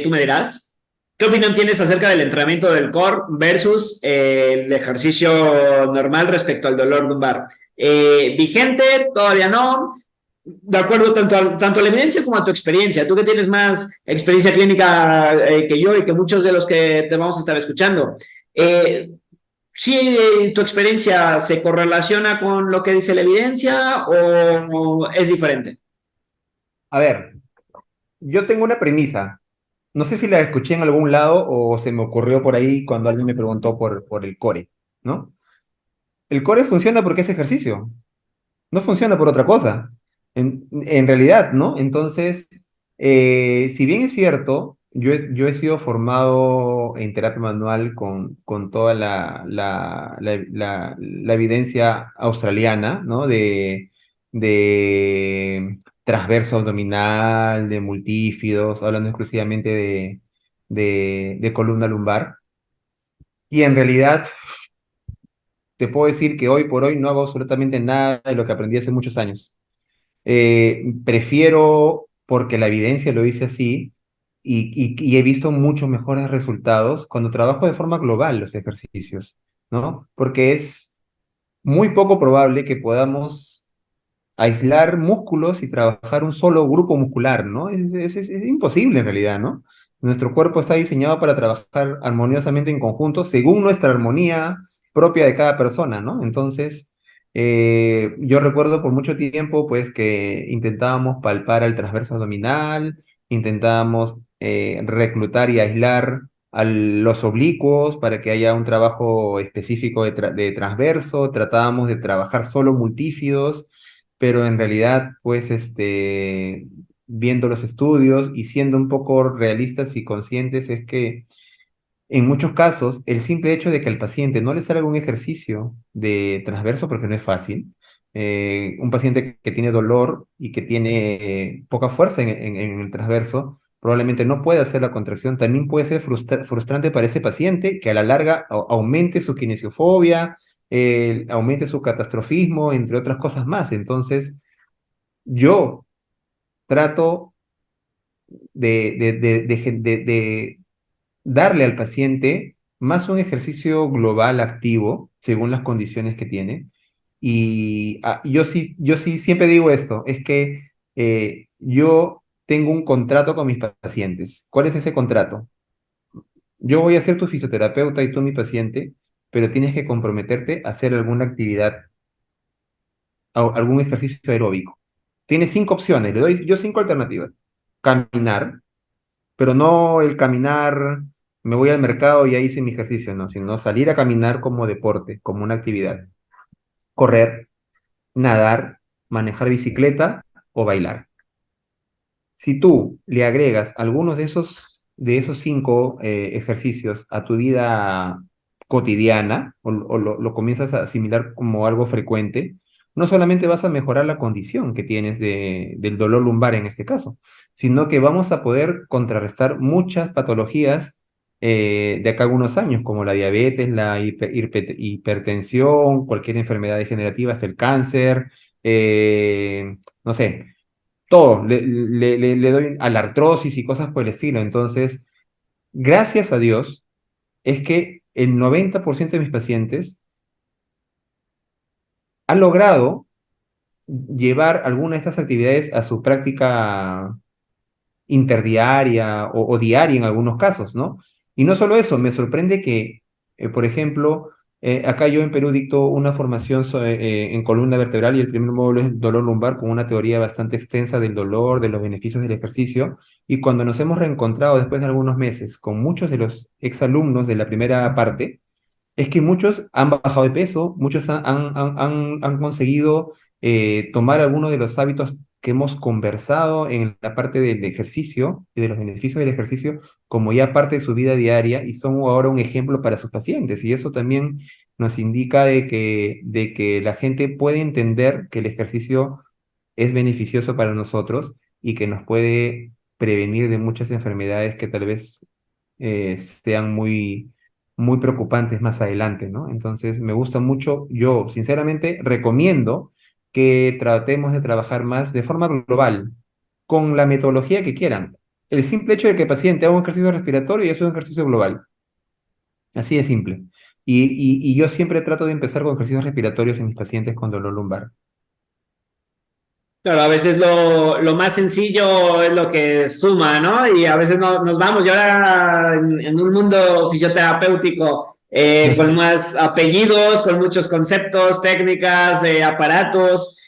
tú me dirás, ¿qué opinión tienes acerca del entrenamiento del core versus el ejercicio normal respecto al dolor lumbar? ¿Vigente? ¿Todavía no? De acuerdo tanto a la evidencia como a tu experiencia. Tú que tienes más experiencia clínica que yo y que muchos de los que te vamos a estar escuchando. ¿Sí tu experiencia se correlaciona con lo que dice la evidencia o es diferente? A ver, yo tengo una premisa. No sé si la escuché en algún lado o se me ocurrió por ahí cuando alguien me preguntó por el core, ¿no? El core funciona porque es ejercicio, no funciona por otra cosa, en realidad, ¿no? Entonces, si bien es cierto, yo he sido formado en terapia manual con toda la evidencia australiana, ¿no? De transverso abdominal, de multífidos, hablando exclusivamente de columna lumbar. Y en realidad te puedo decir que hoy por hoy no hago absolutamente nada de lo que aprendí hace muchos años. Prefiero, porque la evidencia lo dice así, y he visto muchos mejores resultados cuando trabajo de forma global los ejercicios, ¿no? Porque es muy poco probable que podamos aislar músculos y trabajar un solo grupo muscular, ¿no? Es imposible en realidad, ¿no? Nuestro cuerpo está diseñado para trabajar armoniosamente en conjunto según nuestra armonía propia de cada persona, ¿no? Entonces, yo recuerdo por mucho tiempo, pues, que intentábamos palpar el transverso abdominal, intentábamos reclutar y aislar a los oblicuos para que haya un trabajo específico de transverso, tratábamos de trabajar solo multífidos, pero en realidad, pues, viendo los estudios y siendo un poco realistas y conscientes, es que en muchos casos, el simple hecho de que al paciente no le salga un ejercicio de transverso, porque no es fácil, un paciente que tiene dolor y que tiene poca fuerza en el transverso, probablemente no puede hacer la contracción, también puede ser frustrante para ese paciente que a la larga aumente su kinesiofobia, aumente su catastrofismo, entre otras cosas más. Entonces, yo trato de darle al paciente más un ejercicio global activo, según las condiciones que tiene. Y yo sí siempre digo esto, es que yo tengo un contrato con mis pacientes. ¿Cuál es ese contrato? Yo voy a ser tu fisioterapeuta y tú mi paciente, pero tienes que comprometerte a hacer alguna actividad, algún ejercicio aeróbico. Tienes 5 opciones, le doy yo 5 alternativas. Caminar, pero no el caminar, me voy al mercado y ahí hice mi ejercicio, no, sino salir a caminar como deporte, como una actividad. Correr, nadar, manejar bicicleta o bailar. Si tú le agregas algunos de esos 5 ejercicios a tu vida cotidiana o lo comienzas a asimilar como algo frecuente, no solamente vas a mejorar la condición que tienes del dolor lumbar en este caso, sino que vamos a poder contrarrestar muchas patologías de acá a algunos años, como la diabetes, la hipertensión, cualquier enfermedad degenerativa, hasta el cáncer, no sé, todo, le doy a la artrosis y cosas por el estilo. Entonces, gracias a Dios, es que el 90% de mis pacientes han logrado llevar alguna de estas actividades a su práctica interdiaria o diaria en algunos casos, ¿no? Y no solo eso, me sorprende que, por ejemplo, acá yo en Perú dicto una formación en columna vertebral y el primer módulo es dolor lumbar con una teoría bastante extensa del dolor, de los beneficios del ejercicio. Y cuando nos hemos reencontrado después de algunos meses con muchos de los exalumnos de la primera parte, es que muchos han bajado de peso, muchos han conseguido tomar algunos de los hábitos que hemos conversado en la parte del ejercicio y de los beneficios del ejercicio como ya parte de su vida diaria y son ahora un ejemplo para sus pacientes. Y eso también nos indica de que la gente puede entender que el ejercicio es beneficioso para nosotros y que nos puede prevenir de muchas enfermedades que tal vez sean muy preocupantes más adelante, ¿no? Entonces, me gusta mucho. Yo, sinceramente, recomiendo que tratemos de trabajar más de forma global, con la metodología que quieran. El simple hecho de que el paciente haga un ejercicio respiratorio y es un ejercicio global. Así de simple. Y yo siempre trato de empezar con ejercicios respiratorios en mis pacientes con dolor lumbar. Claro, a veces lo más sencillo es lo que suma, ¿no? Y a veces nos vamos, y ahora en un mundo fisioterapéutico con más apellidos, con muchos conceptos, técnicas, aparatos,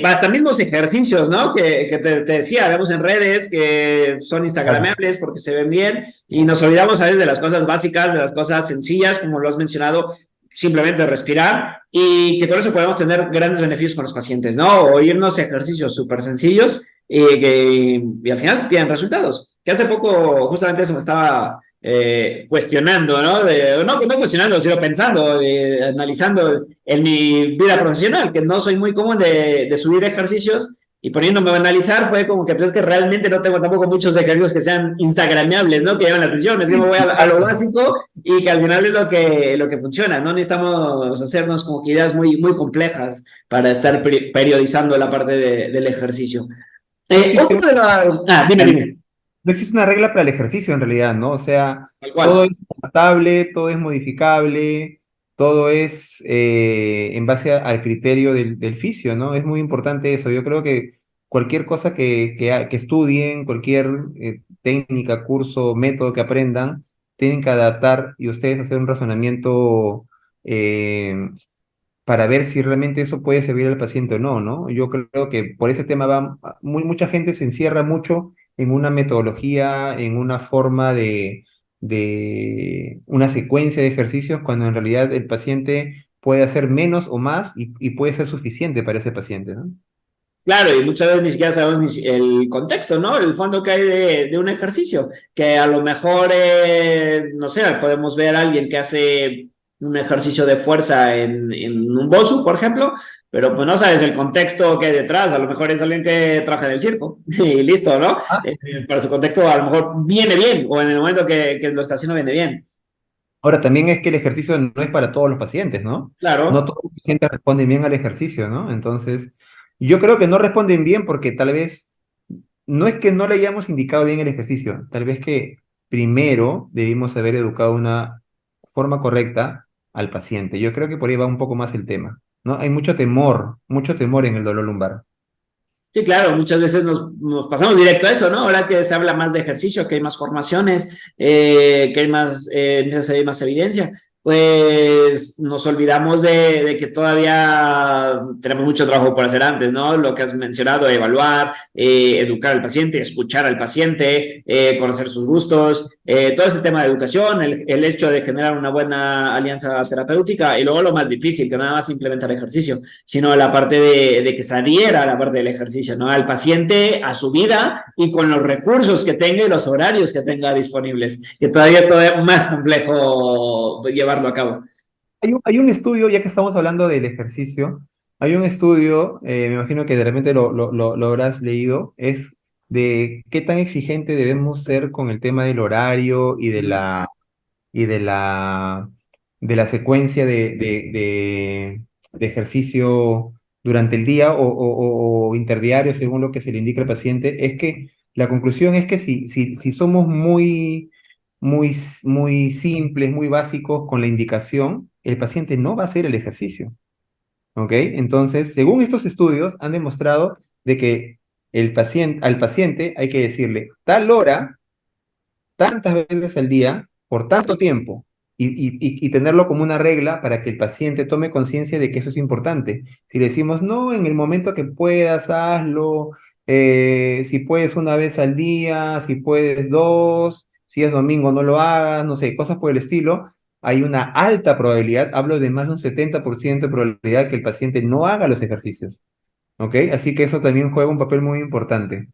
hasta mismos ejercicios, ¿no? Que te decía, vemos en redes que son Claro. instagramables porque se ven bien y nos olvidamos a veces de las cosas básicas, de las cosas sencillas, como lo has mencionado, simplemente respirar y que por eso podemos tener grandes beneficios con los pacientes, ¿no? O irnos a ejercicios súper sencillos y al final tienen resultados. Que hace poco justamente eso me estaba cuestionando, ¿no? No cuestionando, sino pensando, analizando en mi vida profesional, que no soy muy común de subir ejercicios y poniéndome a analizar fue como que pues, es que realmente no tengo tampoco muchos ejercicios que sean instagramables, ¿no? Que llaman la atención, es que me voy a lo básico y que al final es lo que funciona, ¿no? Necesitamos hacernos como que ideas muy complejas para estar periodizando la parte del ejercicio. No existe Otro de la... Ah, dime. No existe una regla para el ejercicio en realidad, ¿no? O sea, Tal todo cual. es adaptable, todo es modificable, todo es en base al criterio del fisio, ¿no? Es muy importante eso. Yo creo que cualquier cosa que estudien, cualquier técnica, curso, método que aprendan, tienen que adaptar y ustedes hacer un razonamiento eh, para ver si realmente eso puede servir al paciente o no, ¿no? Yo creo que por ese tema mucha gente se encierra mucho en una metodología, en una forma de una secuencia de ejercicios cuando en realidad el paciente puede hacer menos o más y puede ser suficiente para ese paciente, ¿no? Claro, y muchas veces ni siquiera sabemos el contexto, ¿no? El fondo que hay de un ejercicio, que a lo mejor, no sé, podemos ver a alguien que hace un ejercicio de fuerza en un BOSU, por ejemplo, pero pues no sabes el contexto que hay detrás, a lo mejor es alguien que trabaja en el circo y listo, ¿no? Para su contexto a lo mejor viene bien, o en el momento que lo está haciendo viene bien. Ahora, también es que el ejercicio no es para todos los pacientes, ¿no? No Claro. todos los pacientes responden bien al ejercicio, ¿no? Entonces, yo creo que no responden bien porque tal vez no es que no le hayamos indicado bien el ejercicio, tal vez que primero debimos haber educado de una forma correcta al paciente. Yo creo que por ahí va un poco más el tema, ¿no? Hay mucho temor en el dolor lumbar. Sí, claro, muchas veces nos pasamos directo a eso, ¿no? Ahora que se habla más de ejercicio, que hay más formaciones, que hay más, empieza a haber más evidencia, pues nos olvidamos de que todavía tenemos mucho trabajo por hacer antes, ¿no? Lo que has mencionado, evaluar, educar al paciente, escuchar al paciente, conocer sus gustos, todo ese tema de educación, el hecho de generar una buena alianza terapéutica y luego lo más difícil, que nada más implementar ejercicio sino la parte de que se adhiera a la parte del ejercicio, ¿no? Al paciente, a su vida y con los recursos que tenga y los horarios que tenga disponibles, que todavía es todavía más complejo llevarlo a cabo. Hay un estudio, ya que estamos hablando del ejercicio, hay un estudio, me imagino que de repente lo habrás leído, es de qué tan exigente debemos ser con el tema del horario y de la secuencia de ejercicio durante el día o interdiario, según lo que se le indica al paciente, es que la conclusión es que si somos muy simples, muy básicos con la indicación, el paciente no va a hacer el ejercicio. ¿Ok? Entonces, según estos estudios, han demostrado de que al paciente hay que decirle tal hora tantas veces al día, por tanto tiempo, y tenerlo como una regla para que el paciente tome conciencia de que eso es importante. Si le decimos, no, en el momento que puedas, hazlo, si puedes una vez al día, si puedes dos, si es domingo no lo hagas, no sé, cosas por el estilo, hay una alta probabilidad, hablo de más de un 70% de probabilidad que el paciente no haga los ejercicios. ¿Ok? Así que eso también juega un papel muy importante.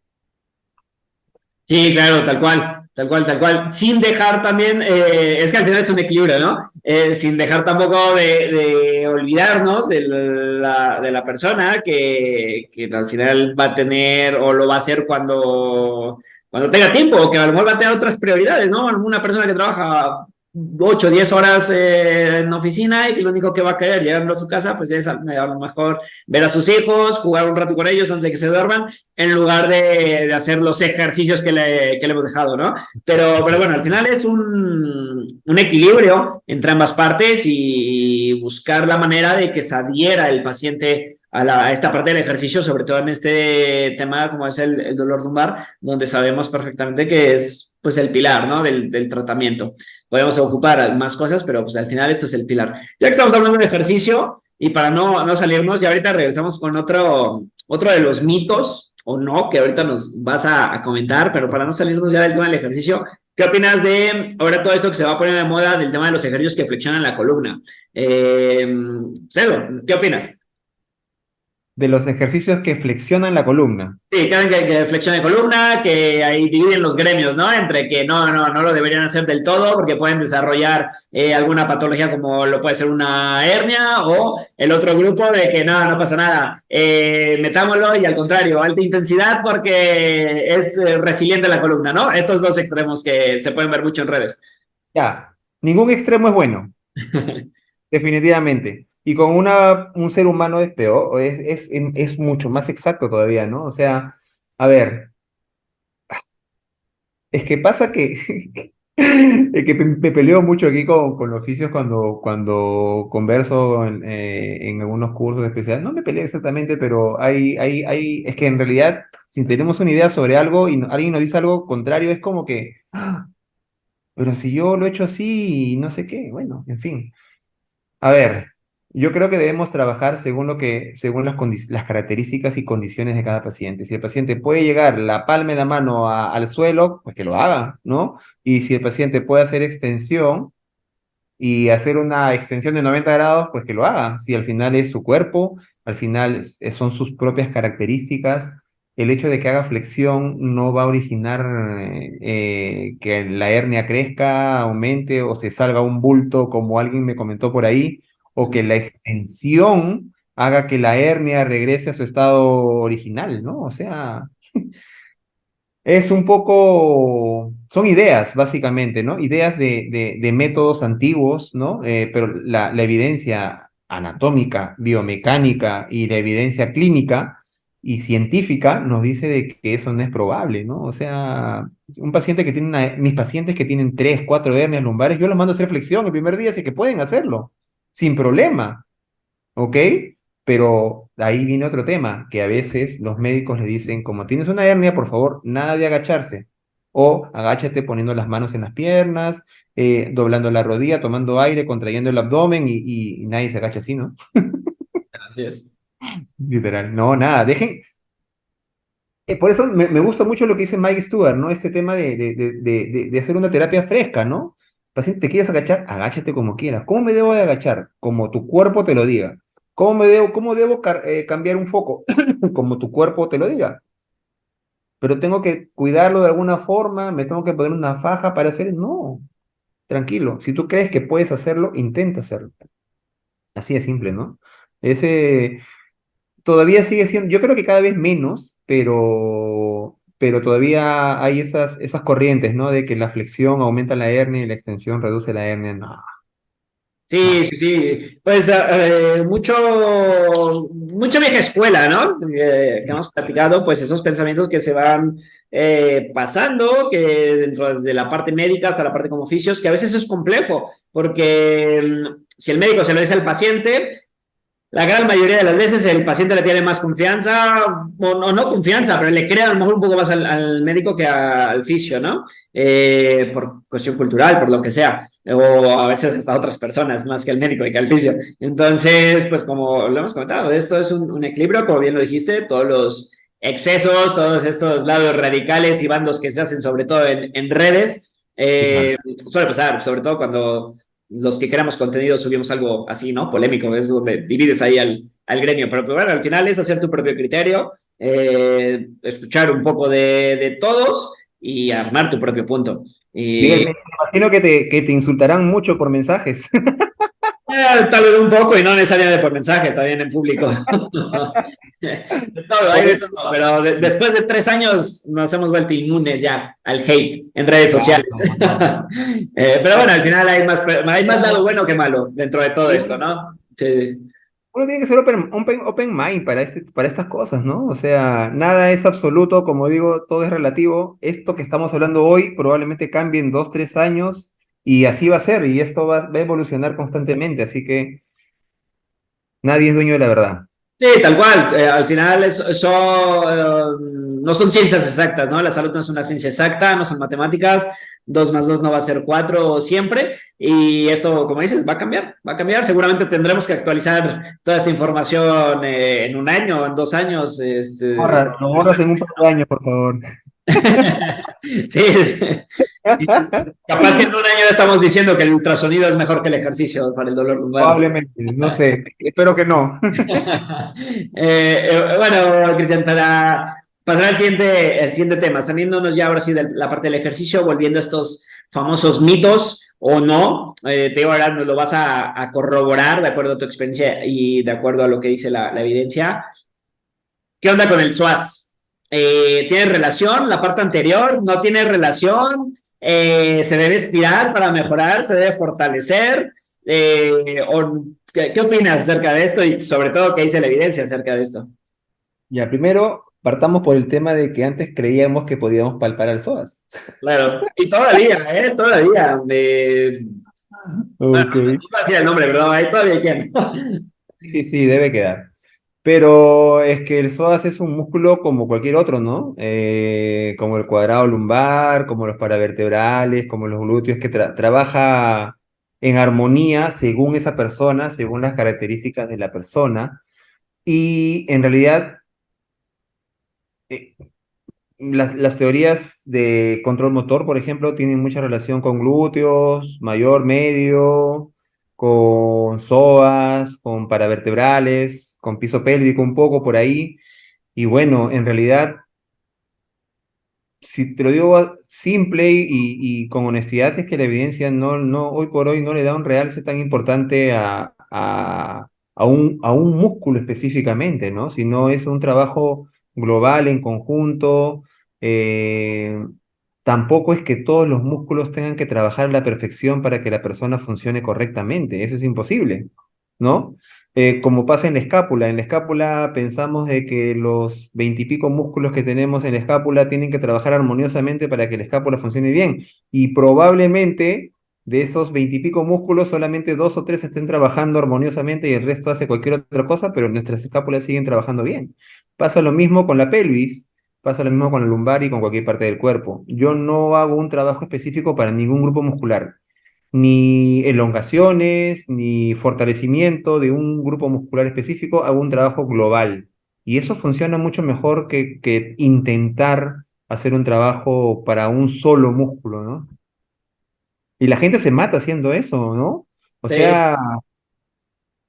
Sí, claro, tal cual, tal cual, tal cual. Sin dejar también, es que al final es un equilibrio, ¿no? Sin dejar tampoco de olvidarnos de la persona que al final va a tener o lo va a hacer cuando tenga tiempo, o que a lo mejor va a tener otras prioridades, ¿no? Una persona que trabaja 8 o 10 horas en oficina y que lo único que va a querer llegando a su casa, pues es a lo mejor ver a sus hijos, jugar un rato con ellos antes de que se duerman en lugar de hacer los ejercicios que le hemos dejado, ¿no? Pero bueno, al final es un equilibrio entre ambas partes y buscar la manera de que se adhiera el paciente a esta parte del ejercicio, sobre todo en este tema como es el dolor lumbar, donde sabemos perfectamente que es pues el pilar, ¿no? Del tratamiento. Podemos ocupar más cosas, pero pues al final esto es el pilar. Ya que estamos hablando de ejercicio, y para no salirnos, ya ahorita regresamos con otro de los mitos, o no, que ahorita nos vas a comentar, pero para no salirnos ya del tema del ejercicio, ¿qué opinas de ahora todo esto que se va a poner de moda del tema de los ejercicios que flexionan la columna? Cedo, ¿qué opinas? De los ejercicios que flexionan la columna. Sí, que flexión de columna, que ahí dividen los gremios, ¿no? Entre que no lo deberían hacer del todo porque pueden desarrollar alguna patología como lo puede ser una hernia o el otro grupo de que no pasa nada, metámoslo y al contrario, alta intensidad porque es resiliente la columna, ¿no? Estos dos extremos que se pueden ver mucho en redes. Ya, ningún extremo es bueno, definitivamente. Y con un ser humano es peor, es mucho más exacto todavía, ¿no? O sea, a ver, es que pasa que, es que me peleo mucho aquí con los oficios cuando converso en algunos cursos especiales. No me peleo exactamente, pero es que en realidad, si tenemos una idea sobre algo y alguien nos dice algo contrario, es como que, "Ah, pero si yo lo he hecho así y no sé qué, bueno, en fin. A ver. Yo creo que debemos trabajar según las características y condiciones de cada paciente. Si el paciente puede llegar la palma de la mano al suelo, pues que lo haga, ¿no? Y si el paciente puede hacer extensión y hacer una extensión de 90 grados, pues que lo haga. Si al final es su cuerpo, al final son sus propias características. El hecho de que haga flexión no va a originar que la hernia crezca, aumente o se salga un bulto, como alguien me comentó por ahí, o que la extensión haga que la hernia regrese a su estado original, ¿no? O sea, es un poco, son ideas, básicamente, ¿no? Ideas de métodos antiguos, ¿no? Pero la evidencia anatómica, biomecánica y la evidencia clínica y científica nos dice de que eso no es probable, ¿no? O sea, un paciente que tiene mis pacientes que tienen 3, 4 hernias lumbares, yo los mando a hacer flexión el primer día, así que pueden hacerlo, sin problema. ¿Ok? Pero ahí viene otro tema, que a veces los médicos le dicen, como tienes una hernia, por favor, nada de agacharse. O agáchate poniendo las manos en las piernas, doblando la rodilla, tomando aire, contrayendo el abdomen y nadie se agacha así, ¿no? Así es. Literal. No, nada, dejen. Por eso me gusta mucho lo que dice Mike Stewart, ¿no? Este tema de hacer una terapia fresca, ¿no? Paciente, ¿te quieres agachar? Agáchate como quieras. ¿Cómo me debo de agachar? Como tu cuerpo te lo diga. ¿Cómo debo cambiar un foco? Como tu cuerpo te lo diga. Pero tengo que cuidarlo de alguna forma, me tengo que poner una faja para hacer. No, tranquilo. Si tú crees que puedes hacerlo, intenta hacerlo. Así de simple, ¿no? Ese, todavía sigue siendo, yo creo que cada vez menos, pero todavía hay esas corrientes, ¿no? De que la flexión aumenta la hernia y la extensión reduce la hernia. No, Sí, no. sí, sí. Pues mucha vieja escuela, ¿no? Que hemos platicado, pues esos pensamientos que se van pasando, que dentro de la parte médica hasta la parte como oficios, que a veces es complejo, porque si el médico se lo dice al paciente, la gran mayoría de las veces el paciente le tiene más confianza, o no confianza, pero le crea a lo mejor un poco más al médico que al fisio, ¿no? Por cuestión cultural, por lo que sea, o a veces hasta otras personas, más que el médico y que al fisio. Entonces, pues como lo hemos comentado, esto es un equilibrio, como bien lo dijiste, todos los excesos, todos estos lados radicales y bandos que se hacen, sobre todo en redes, Claro. suele pasar, sobre todo cuando los que creamos contenido subimos algo así, ¿no? Polémico, es donde divides ahí al gremio. Pero bueno, al final es hacer tu propio criterio, escuchar un poco de todos y armar tu propio punto. Miguel, Y me imagino que te insultarán mucho por mensajes. tal vez un poco y no necesariamente por mensajes, también en público. De todo, hay de Oye, todo, pero después de 3 años nos hemos vuelto inmunes ya al hate en redes claro, sociales. no. Pero bueno, al final hay más lado bueno que malo dentro de todo Y esto, ¿no? Sí. uno tiene que ser open mind para estas cosas, ¿no? O sea, nada es absoluto, como digo, todo es relativo. Esto que estamos hablando hoy probablemente cambie en 2, 3 años y así va a ser, y esto va a evolucionar constantemente, así que nadie es dueño de la verdad. Sí, tal cual. Al final no son ciencias exactas, ¿no? La salud no es una ciencia exacta, no son matemáticas. 2 más 2 no va a ser 4 siempre. Y esto, como dices, va a cambiar, va a cambiar. Seguramente tendremos que actualizar toda esta información en un año, en 2 años. Lo borras en un par de años, por favor. Sí, sí. Capaz que en un año ya estamos diciendo que el ultrasonido es mejor que el ejercicio para el dolor lumbar. Probablemente, no sé, espero que no. Bueno, Cristian, para pasar al siguiente tema, saliéndonos ya ahora sí de la parte del ejercicio, volviendo a estos famosos mitos o no, te digo, ahora nos lo vas a corroborar de acuerdo a tu experiencia y de acuerdo a lo que dice la evidencia. ¿Qué onda con el SOAS? ¿Tiene relación? ¿La parte anterior no tiene relación? ¿Se debe estirar para mejorar? ¿Se debe fortalecer? ¿Qué opinas acerca de esto? Y sobre todo, ¿qué dice la evidencia acerca de esto? Ya, primero partamos por el tema de que antes creíamos que podíamos palpar al psoas. Claro, y todavía, todavía. Bueno, Ok. no voy a decir el nombre, pero ahí todavía hay quien. Sí, sí, debe quedar. Pero es que el psoas es un músculo como cualquier otro, ¿no? Como el cuadrado lumbar, como los paravertebrales, como los glúteos, que trabaja. en armonía según esa persona, según las características de la persona. Y en realidad, eh, las teorías de control motor, por ejemplo, tienen mucha relación con glúteos, mayor, medio, con psoas, con paravertebrales, con piso pélvico un poco por ahí. Y bueno, en realidad, si te lo digo simple y con honestidad, es que la evidencia hoy por hoy no le da un realce tan importante a un músculo específicamente, ¿no? Sino es un trabajo global, en conjunto. eh, Tampoco es que todos los músculos tengan que trabajar a la perfección para que la persona funcione correctamente. Eso es imposible, ¿no? Como pasa en la escápula. En la escápula pensamos de que los veintipico músculos que tenemos en la escápula tienen que trabajar armoniosamente para que la escápula funcione bien. Y probablemente de esos veintipico músculos solamente dos o tres estén trabajando armoniosamente y el resto hace cualquier otra cosa, pero nuestras escápulas siguen trabajando bien. Pasa lo mismo con la pelvis. Pasa lo mismo con la lumbar y con cualquier parte del cuerpo. Yo no hago un trabajo específico para ningún grupo muscular, ni elongaciones, ni fortalecimiento de un grupo muscular específico, hago un trabajo global. Y eso funciona mucho mejor que intentar hacer un trabajo para un solo músculo, ¿no? Y la gente se mata haciendo eso, ¿no? O Sí. sea,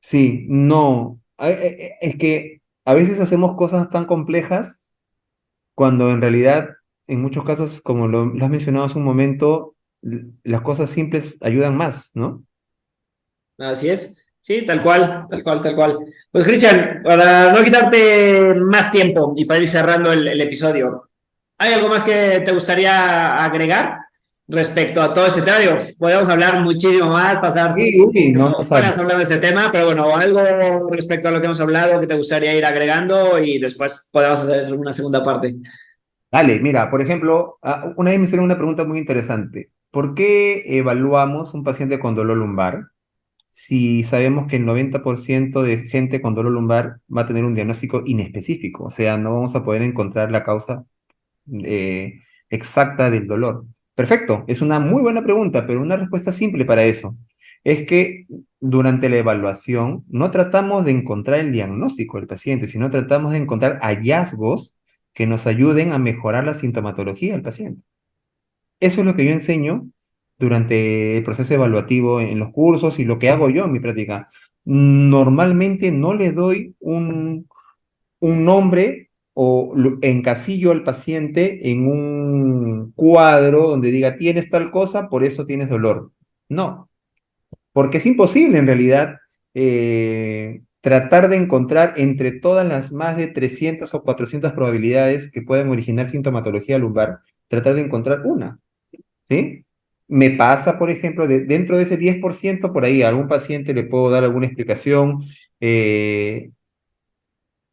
sí, no. Es que a veces hacemos cosas tan complejas cuando en realidad, en muchos casos, como lo has mencionado hace un momento, las cosas simples ayudan más, ¿no? Así es. Sí, tal cual, tal cual, tal cual. Pues Cristian, para no quitarte más tiempo y para ir cerrando el episodio, ¿hay algo más que te gustaría agregar respecto a todo este tema? Digo, podemos hablar muchísimo más, pasar Sí, uy, no, no horas sabes. hablando de este tema, pero bueno, algo respecto a lo que hemos hablado que te gustaría ir agregando y después podemos hacer una segunda parte. Dale, mira, por ejemplo, una vez me hicieron una pregunta muy interesante. ¿Por qué evaluamos un paciente con dolor lumbar si sabemos que el 90% de gente con dolor lumbar va a tener un diagnóstico inespecífico? O sea, no vamos a poder encontrar la causa eh, exacta del dolor. Perfecto, es una muy buena pregunta, pero una respuesta simple para eso es que durante la evaluación no tratamos de encontrar el diagnóstico del paciente, sino tratamos de encontrar hallazgos que nos ayuden a mejorar la sintomatología del paciente. Eso es lo que yo enseño durante el proceso evaluativo en los cursos y lo que hago yo en mi práctica. Normalmente no le doy un nombre o encasillo al paciente en un cuadro donde diga tienes tal cosa, por eso tienes dolor. No, porque es imposible en realidad tratar de encontrar entre todas las más de 300 o 400 probabilidades que pueden originar sintomatología lumbar, tratar de encontrar una, ¿sí? Me pasa, por ejemplo, dentro de ese 10% por ahí a algún paciente le puedo dar alguna explicación, eh,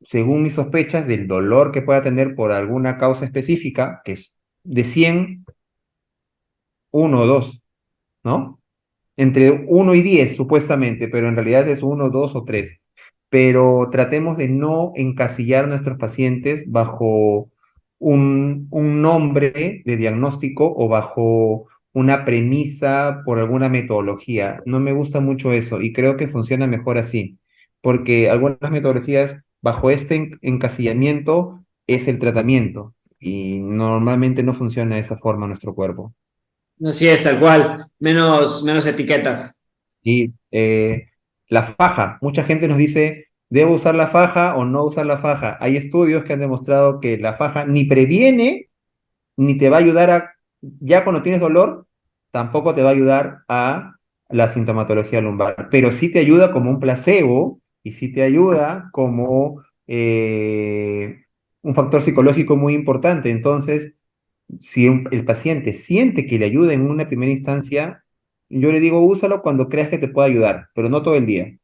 según mis sospechas, del dolor que pueda tener por alguna causa específica, que es de 100 1 o 2, ¿no? Entre 1 y 10 supuestamente, pero en realidad es 1, 2 o 3. Pero tratemos de no encasillar a nuestros pacientes bajo un nombre de diagnóstico o bajo una premisa por alguna metodología. No me gusta mucho eso y creo que funciona mejor así, porque algunas metodologías bajo este encasillamiento es el tratamiento y normalmente no funciona de esa forma nuestro cuerpo. Así es, tal cual. Menos etiquetas. Y la faja, mucha gente nos dice, ¿debo usar la faja o no usar la faja? Hay estudios que han demostrado que la faja ni previene ni te va a ayudar ya cuando tienes dolor, tampoco te va a ayudar a la sintomatología lumbar, pero sí te ayuda como un placebo y sí te ayuda como un factor psicológico muy importante. Entonces, si el paciente siente que le ayuda en una primera instancia, yo le digo, úsalo cuando creas que te pueda ayudar, pero no todo el día.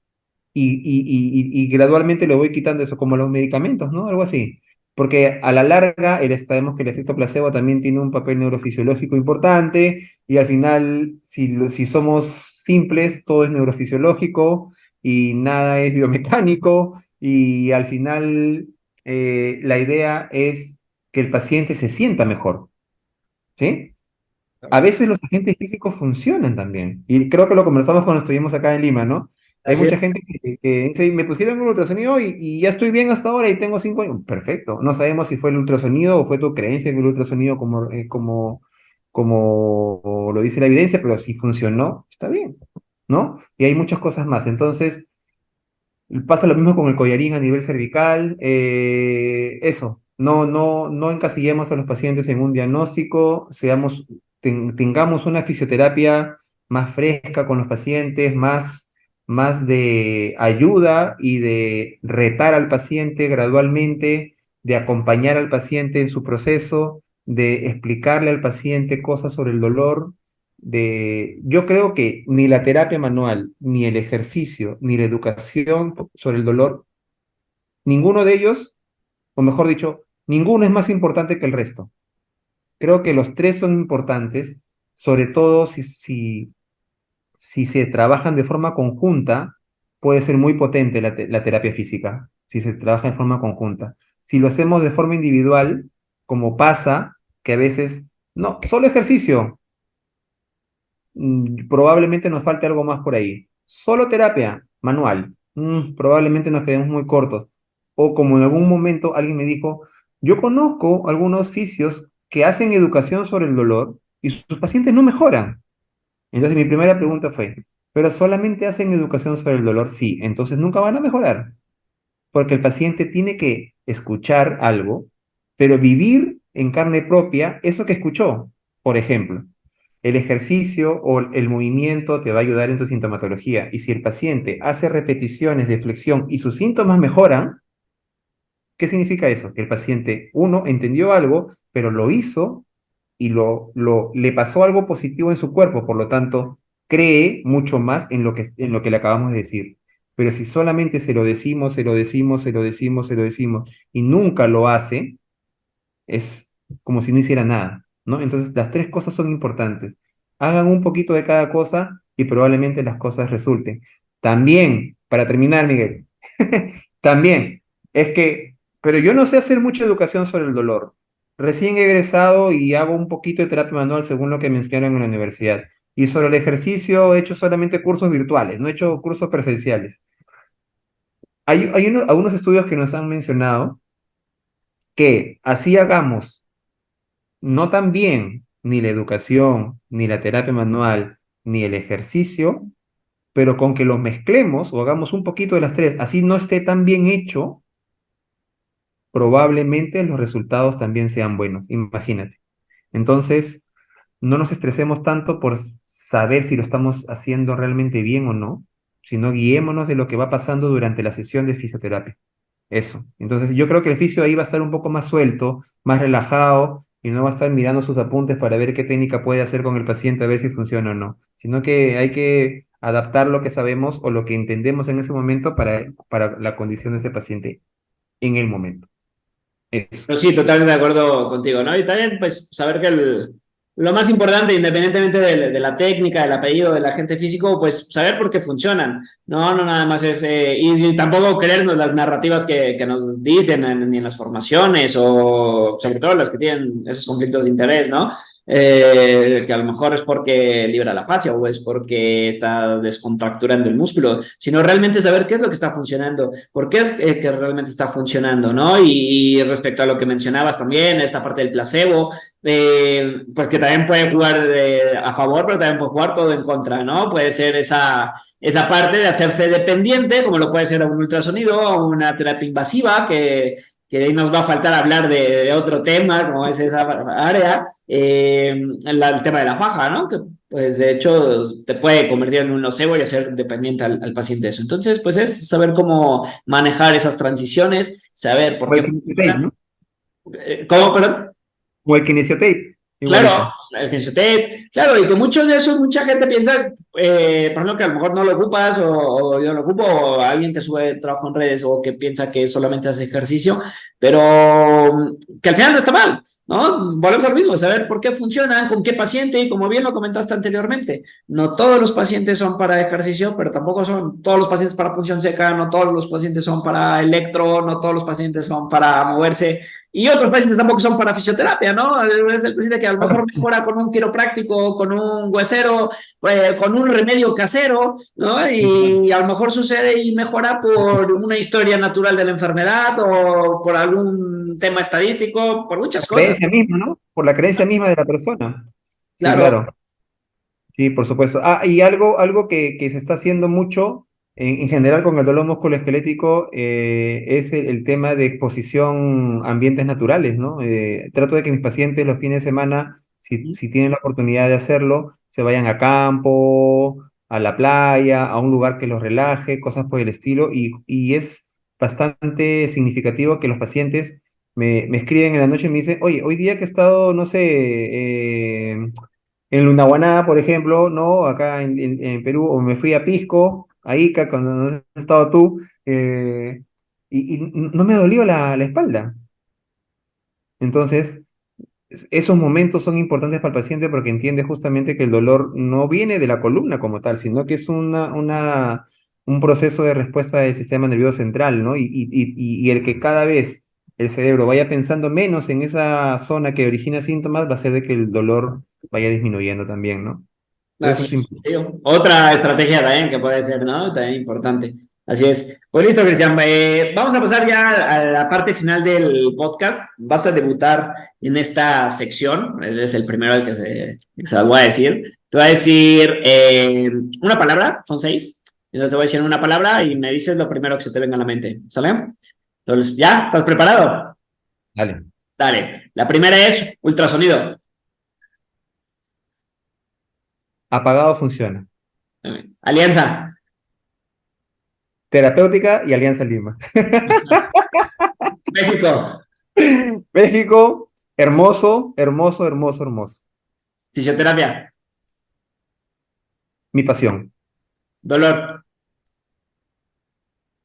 Y gradualmente le voy quitando eso, como los medicamentos, ¿no? Algo así. Porque a la larga, sabemos que el efecto placebo también tiene un papel neurofisiológico importante y al final, si somos simples, todo es neurofisiológico y nada es biomecánico y al final la idea es que el paciente se sienta mejor, ¿sí? A veces los agentes físicos funcionan también. Y creo que lo conversamos cuando estuvimos acá en Lima, ¿no? Hay Así mucha es. gente que dice, me pusieron un ultrasonido y ya estoy bien hasta ahora y tengo 5 años. Perfecto. No sabemos si fue el ultrasonido o fue tu creencia en el ultrasonido como lo dice la evidencia, pero si funcionó, está bien, ¿no? Y hay muchas cosas más. Entonces, pasa lo mismo con el collarín a nivel cervical. Eso, no encasillemos a los pacientes en un diagnóstico, tengamos una fisioterapia más fresca con los pacientes, más de ayuda y de retar al paciente gradualmente, de acompañar al paciente en su proceso, de explicarle al paciente cosas sobre el dolor. Yo creo que ni la terapia manual, ni el ejercicio, ni la educación sobre el dolor, ninguno de ellos, o mejor dicho, ninguno es más importante que el resto. Creo que los tres son importantes, sobre todo si se trabajan de forma conjunta, puede ser muy potente la terapia física, si se trabaja de forma conjunta. Si lo hacemos de forma individual, como pasa, que a veces, no, solo ejercicio, probablemente nos falte algo más por ahí. Solo terapia manual, probablemente nos quedemos muy cortos. O como en algún momento alguien me dijo, yo conozco algunos fisios que hacen educación sobre el dolor y sus pacientes no mejoran. Entonces mi primera pregunta fue, ¿pero solamente hacen educación sobre el dolor? Sí, entonces nunca van a mejorar, porque el paciente tiene que escuchar algo, pero vivir en carne propia eso que escuchó. Por ejemplo, el ejercicio o el movimiento te va a ayudar en tu sintomatología. Y si el paciente hace repeticiones de flexión y sus síntomas mejoran, ¿qué significa eso? Que el paciente, uno, entendió algo, pero lo hizo y le pasó algo positivo en su cuerpo, por lo tanto, cree mucho más en lo que le acabamos de decir. Pero si solamente se lo decimos, se lo decimos, se lo decimos, se lo decimos y nunca lo hace, es como si no hiciera nada, ¿no? Entonces, las tres cosas son importantes. Hagan un poquito de cada cosa y probablemente las cosas resulten. También, para terminar, Miguel, también es que, pero yo no sé hacer mucha educación sobre el dolor. Recién he egresado y hago un poquito de terapia manual según lo que me enseñaron en la universidad. Y sobre el ejercicio he hecho solamente cursos virtuales, no he hecho cursos presenciales. Hay algunos estudios que nos han mencionado que así hagamos no tan bien ni la educación, ni la terapia manual, ni el ejercicio, pero con que los mezclemos o hagamos un poquito de las tres, así no esté tan bien hecho, probablemente los resultados también sean buenos, imagínate. Entonces, no nos estresemos tanto por saber si lo estamos haciendo realmente bien o no, sino guiémonos de lo que va pasando durante la sesión de fisioterapia. Eso. Entonces, yo creo que el fisio ahí va a estar un poco más suelto, más relajado, y no va a estar mirando sus apuntes para ver qué técnica puede hacer con el paciente, a ver si funciona o no, sino que hay que adaptar lo que sabemos o lo que entendemos en ese momento para la condición de ese paciente en el momento. Eso. Pero sí, totalmente de acuerdo contigo, ¿no? Y también, pues, saber que lo más importante, independientemente de la técnica, del apellido, del agente físico, pues, saber por qué funcionan, ¿no? No nada más es, y tampoco creernos las narrativas que nos dicen ni en las formaciones, o sobre todo las que tienen esos conflictos de interés, ¿no? Que a lo mejor es porque libra la fascia o es porque está descontracturando el músculo, sino realmente saber qué es lo que está funcionando, por qué es que realmente está funcionando, ¿no? Y respecto a lo que mencionabas también, esta parte del placebo, pues que también puede jugar a favor, pero también puede jugar todo en contra, ¿no? Puede ser esa parte de hacerse dependiente, como lo puede ser un ultrasonido o una terapia invasiva, que ahí nos va a faltar hablar de otro tema, como es esa área, el tema de la faja, ¿no? Que pues de hecho te puede convertir en un nocebo y hacer dependiente al paciente de eso. Entonces, pues es saber cómo manejar esas transiciones, saber por O el qué kinesiotape, funciona. ¿no? ¿Cómo, perdón? O el kinesiotape, Claro, igualito. el Finsotape, claro, y que muchos de esos, mucha gente piensa, por ejemplo, que a lo mejor no lo ocupas o yo lo ocupo, o alguien que sube trabajo en redes o que piensa que solamente hace ejercicio, pero que al final no está mal, ¿no? Volvemos al mismo, saber por qué funcionan, con qué paciente, y como bien lo comentaste anteriormente, no todos los pacientes son para ejercicio, pero tampoco son todos los pacientes para punción seca, no todos los pacientes son para electro, no todos los pacientes son para moverse. Y otros pacientes tampoco son para fisioterapia, ¿no? Es el paciente que a lo mejor mejora con un quiropráctico, con un huesero, con un remedio casero, ¿no? Y a lo mejor sucede y mejora por una historia natural de la enfermedad o por algún tema estadístico, por muchas cosas. Creencia misma, ¿no? Por la creencia misma de la persona. Sí, Claro, claro. Sí, por supuesto. Y algo que se está haciendo mucho en general con el dolor musculoesquelético es el tema de exposición a ambientes naturales, ¿no? Trato de que mis pacientes los fines de semana, si tienen la oportunidad de hacerlo, se vayan a campo, a la playa, a un lugar que los relaje, cosas por el estilo, y es bastante significativo que los pacientes me escriben en la noche y me dicen, oye, hoy día que he estado, no sé, en Lunahuaná, por ejemplo, ¿no? Acá en Perú, o me fui a Pisco, a Ica, cuando no has estado tú, y no me dolió la espalda. Entonces, esos momentos son importantes para el paciente porque entiende justamente que el dolor no viene de la columna como tal, sino que es un proceso de respuesta del sistema nervioso central, ¿no? Y el que cada vez el cerebro vaya pensando menos en esa zona que origina síntomas va a hacer de que el dolor vaya disminuyendo también, ¿no? así Entonces, eso es. es Sí. Otra estrategia también que puede ser, ¿no? También importante. Así es. Pues listo, Cristian. Vamos a pasar ya a la parte final del podcast. Vas a debutar en esta sección. Eres el primero al que se las voy a decir. Te voy a decir una palabra, son 6. Entonces te voy a decir una palabra y me dices lo primero que se te venga a la mente. ¿Sale? Entonces, ¿ya? ¿Estás preparado? dale. Dale. La primera es ultrasonido. Apagado funciona. Alianza. Terapéutica y Alianza Lima. México. México, hermoso, hermoso, hermoso, hermoso. Fisioterapia. Mi pasión. Dolor.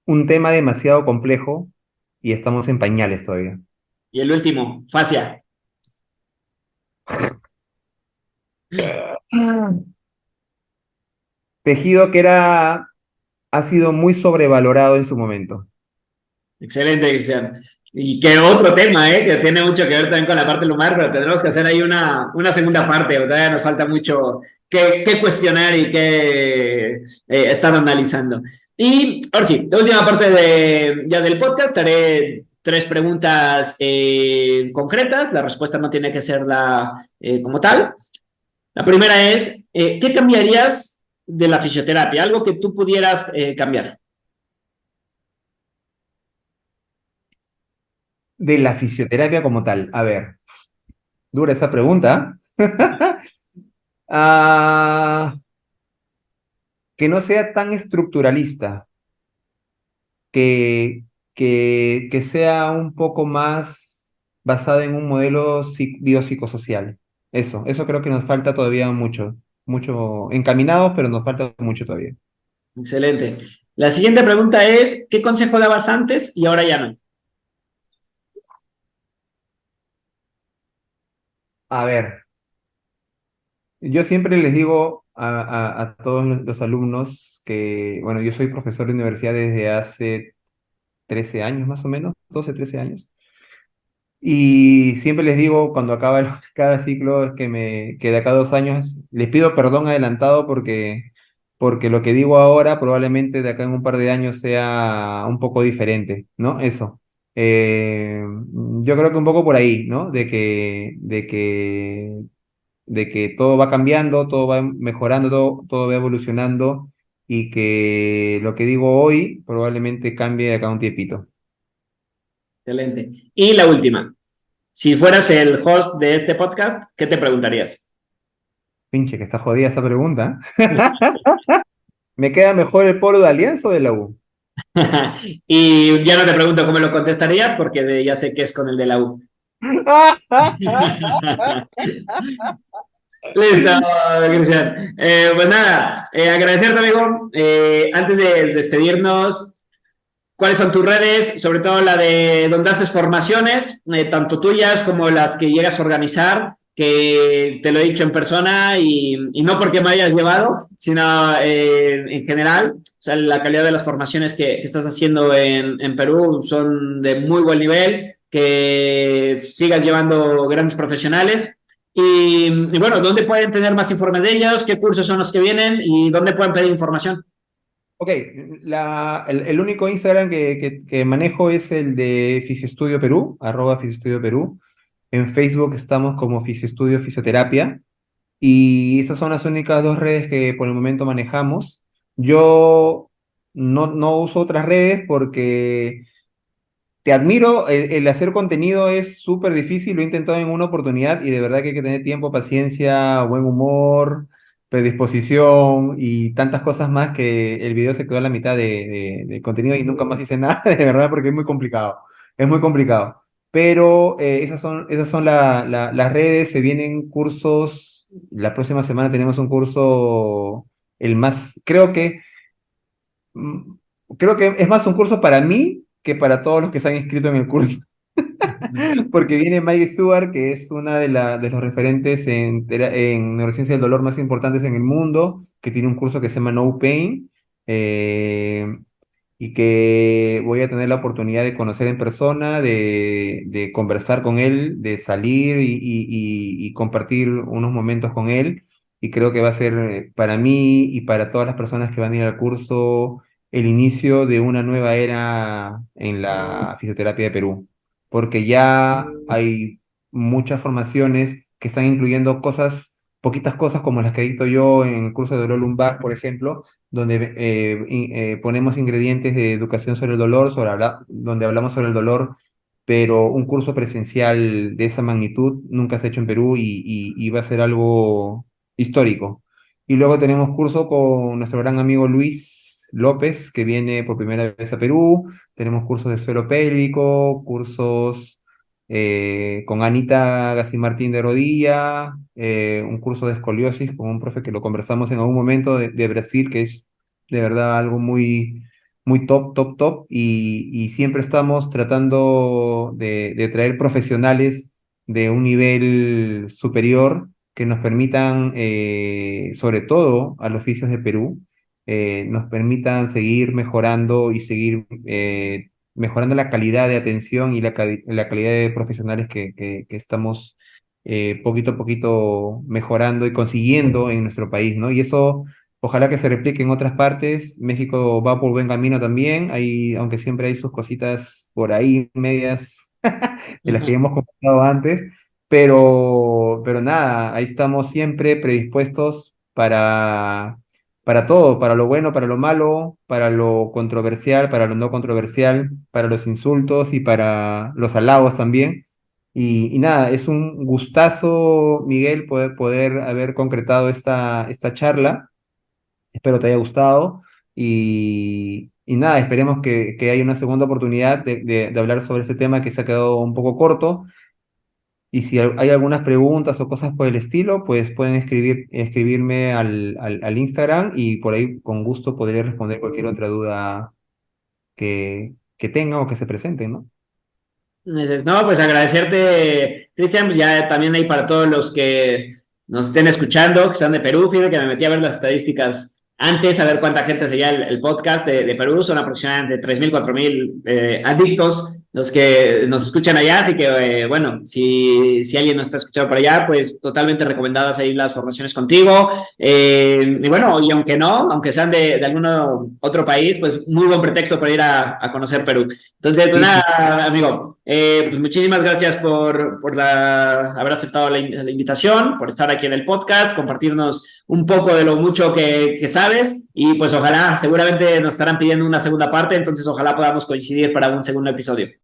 Un tema demasiado complejo y estamos en pañales todavía. Y el último, fascia. Tejido que ha sido muy sobrevalorado en su momento. Excelente, Cristian. Y que otro tema, que tiene mucho que ver también con la parte lumbar, pero tendremos que hacer ahí una segunda parte. Todavía nos falta mucho que cuestionar y que estar analizando. Y ahora sí, la última parte ya del podcast, haré 3 preguntas concretas. La respuesta no tiene que ser como tal. La primera es, ¿qué cambiarías de la fisioterapia? Algo que tú pudieras cambiar. De la fisioterapia como tal. A ver, dura esa pregunta. Ah, que no sea tan estructuralista, que, que sea un poco más basada en un modelo biopsicosocial. Eso creo que nos falta todavía mucho, mucho encaminados, pero nos falta mucho todavía. Excelente. La siguiente pregunta es, ¿qué consejo dabas antes y ahora ya no? A ver, yo siempre les digo a todos los alumnos que, bueno, yo soy profesor de universidad desde hace 13 años más o menos, 12 13 años. Y siempre les digo cuando acaba cada ciclo es que de acá a 2 años les pido perdón adelantado porque lo que digo ahora probablemente de acá en un par de años sea un poco diferente, ¿no? Eso. Yo creo que un poco por ahí, ¿no? De que todo va cambiando, todo va mejorando, todo va evolucionando y que lo que digo hoy probablemente cambie de acá a un tiempito. Excelente. Y la última, si fueras el host de este podcast, ¿qué te preguntarías? Pinche, que está jodida esa pregunta. ¿Me queda mejor el polo de Alianza o de la U? Y ya no te pregunto cómo lo contestarías porque ya sé que es con el de la U. Listo, Cristian. Pues nada, agradecerte, amigo. Antes de despedirnos, ¿cuáles son tus redes? Sobre todo la de donde haces formaciones, tanto tuyas como las que llegas a organizar, que te lo he dicho en persona y no porque me hayas llevado, sino en general. O sea, la calidad de las formaciones que estás haciendo en Perú son de muy buen nivel. que sigas llevando grandes profesionales. Y bueno, ¿dónde pueden tener más informes de ellos? ¿Qué cursos son los que vienen? ¿Y dónde pueden pedir información? Ok, el único Instagram que manejo es el de Fisioestudio Perú, @Fisioestudio Perú. En Facebook estamos como Fisioestudio Fisioterapia. Y esas son las únicas dos redes que por el momento manejamos. Yo no uso otras redes porque te admiro, el hacer contenido es súper difícil, lo he intentado en una oportunidad y de verdad que hay que tener tiempo, paciencia, buen humor, predisposición y tantas cosas más que el video se quedó a la mitad de contenido y nunca más hice nada, de verdad, porque es muy complicado. Pero esas son las redes, se vienen cursos, la próxima semana tenemos un curso, el más, mm, creo que es más un curso para mí que para todos los que se han inscrito en el curso, porque viene Maggie Stewart, que es una de los referentes en neurociencia del dolor más importantes en el mundo, que tiene un curso que se llama No Pain, eh, y que voy a tener la oportunidad de conocer en persona, de conversar con él, de salir y compartir unos momentos con él. Y creo que va a ser para mí y para todas las personas que van a ir al curso el inicio de una nueva era en la fisioterapia de Perú, porque ya hay muchas formaciones que están incluyendo cosas, poquitas cosas como las que dicto yo en el curso de dolor lumbar, por ejemplo, donde ponemos ingredientes de educación sobre el dolor, donde hablamos sobre el dolor, pero un curso presencial de esa magnitud nunca se ha hecho en Perú y va a ser algo histórico. Y luego tenemos curso con nuestro gran amigo Luis López, que viene por primera vez a Perú. Tenemos cursos de suelo pélvico, cursos con Anita Gassi Martín de rodilla, un curso de escoliosis con un profe que lo conversamos en algún momento de Brasil, que es de verdad algo muy, muy top, top, top. Y siempre estamos tratando de traer profesionales de un nivel superior que nos permitan, sobre todo a los oficios de Perú, nos permitan seguir mejorando y seguir mejorando la calidad de atención y la calidad de profesionales que estamos poquito a poquito mejorando y consiguiendo en nuestro país, ¿no? Y eso ojalá que se replique en otras partes. México va por buen camino también, aunque siempre hay sus cositas por ahí medias de las que hemos comentado antes, pero nada, ahí estamos siempre predispuestos para todo, para lo bueno, para lo malo, para lo controversial, para lo no controversial, para los insultos y para los halagos también. Y nada, es un gustazo, Miguel, poder haber concretado esta charla. Espero te haya gustado y nada, esperemos que haya una segunda oportunidad de hablar sobre este tema que se ha quedado un poco corto. Y si hay algunas preguntas o cosas por el estilo, pues pueden escribirme al Instagram y por ahí con gusto podré responder cualquier otra duda que tengan o que se presenten, ¿no? No, pues agradecerte, Cristian, pues ya también hay para todos los que nos estén escuchando, que están de Perú, fíjate que me metí a ver las estadísticas antes, a ver cuánta gente seguía el podcast de Perú, son aproximadamente 3.000, 4.000 adictos los que nos escuchan allá, así que bueno, si alguien nos está escuchando por allá, pues totalmente recomendadas ahí las formaciones contigo, y bueno, y aunque no, aunque sean de algún otro país, pues muy buen pretexto para ir a conocer Perú. Entonces, pues Sí, sí. nada, amigo, pues muchísimas gracias por haber aceptado la invitación, por estar aquí en el podcast, compartirnos un poco de lo mucho que sabes y pues ojalá, seguramente nos estarán pidiendo una segunda parte, entonces ojalá podamos coincidir para un segundo episodio.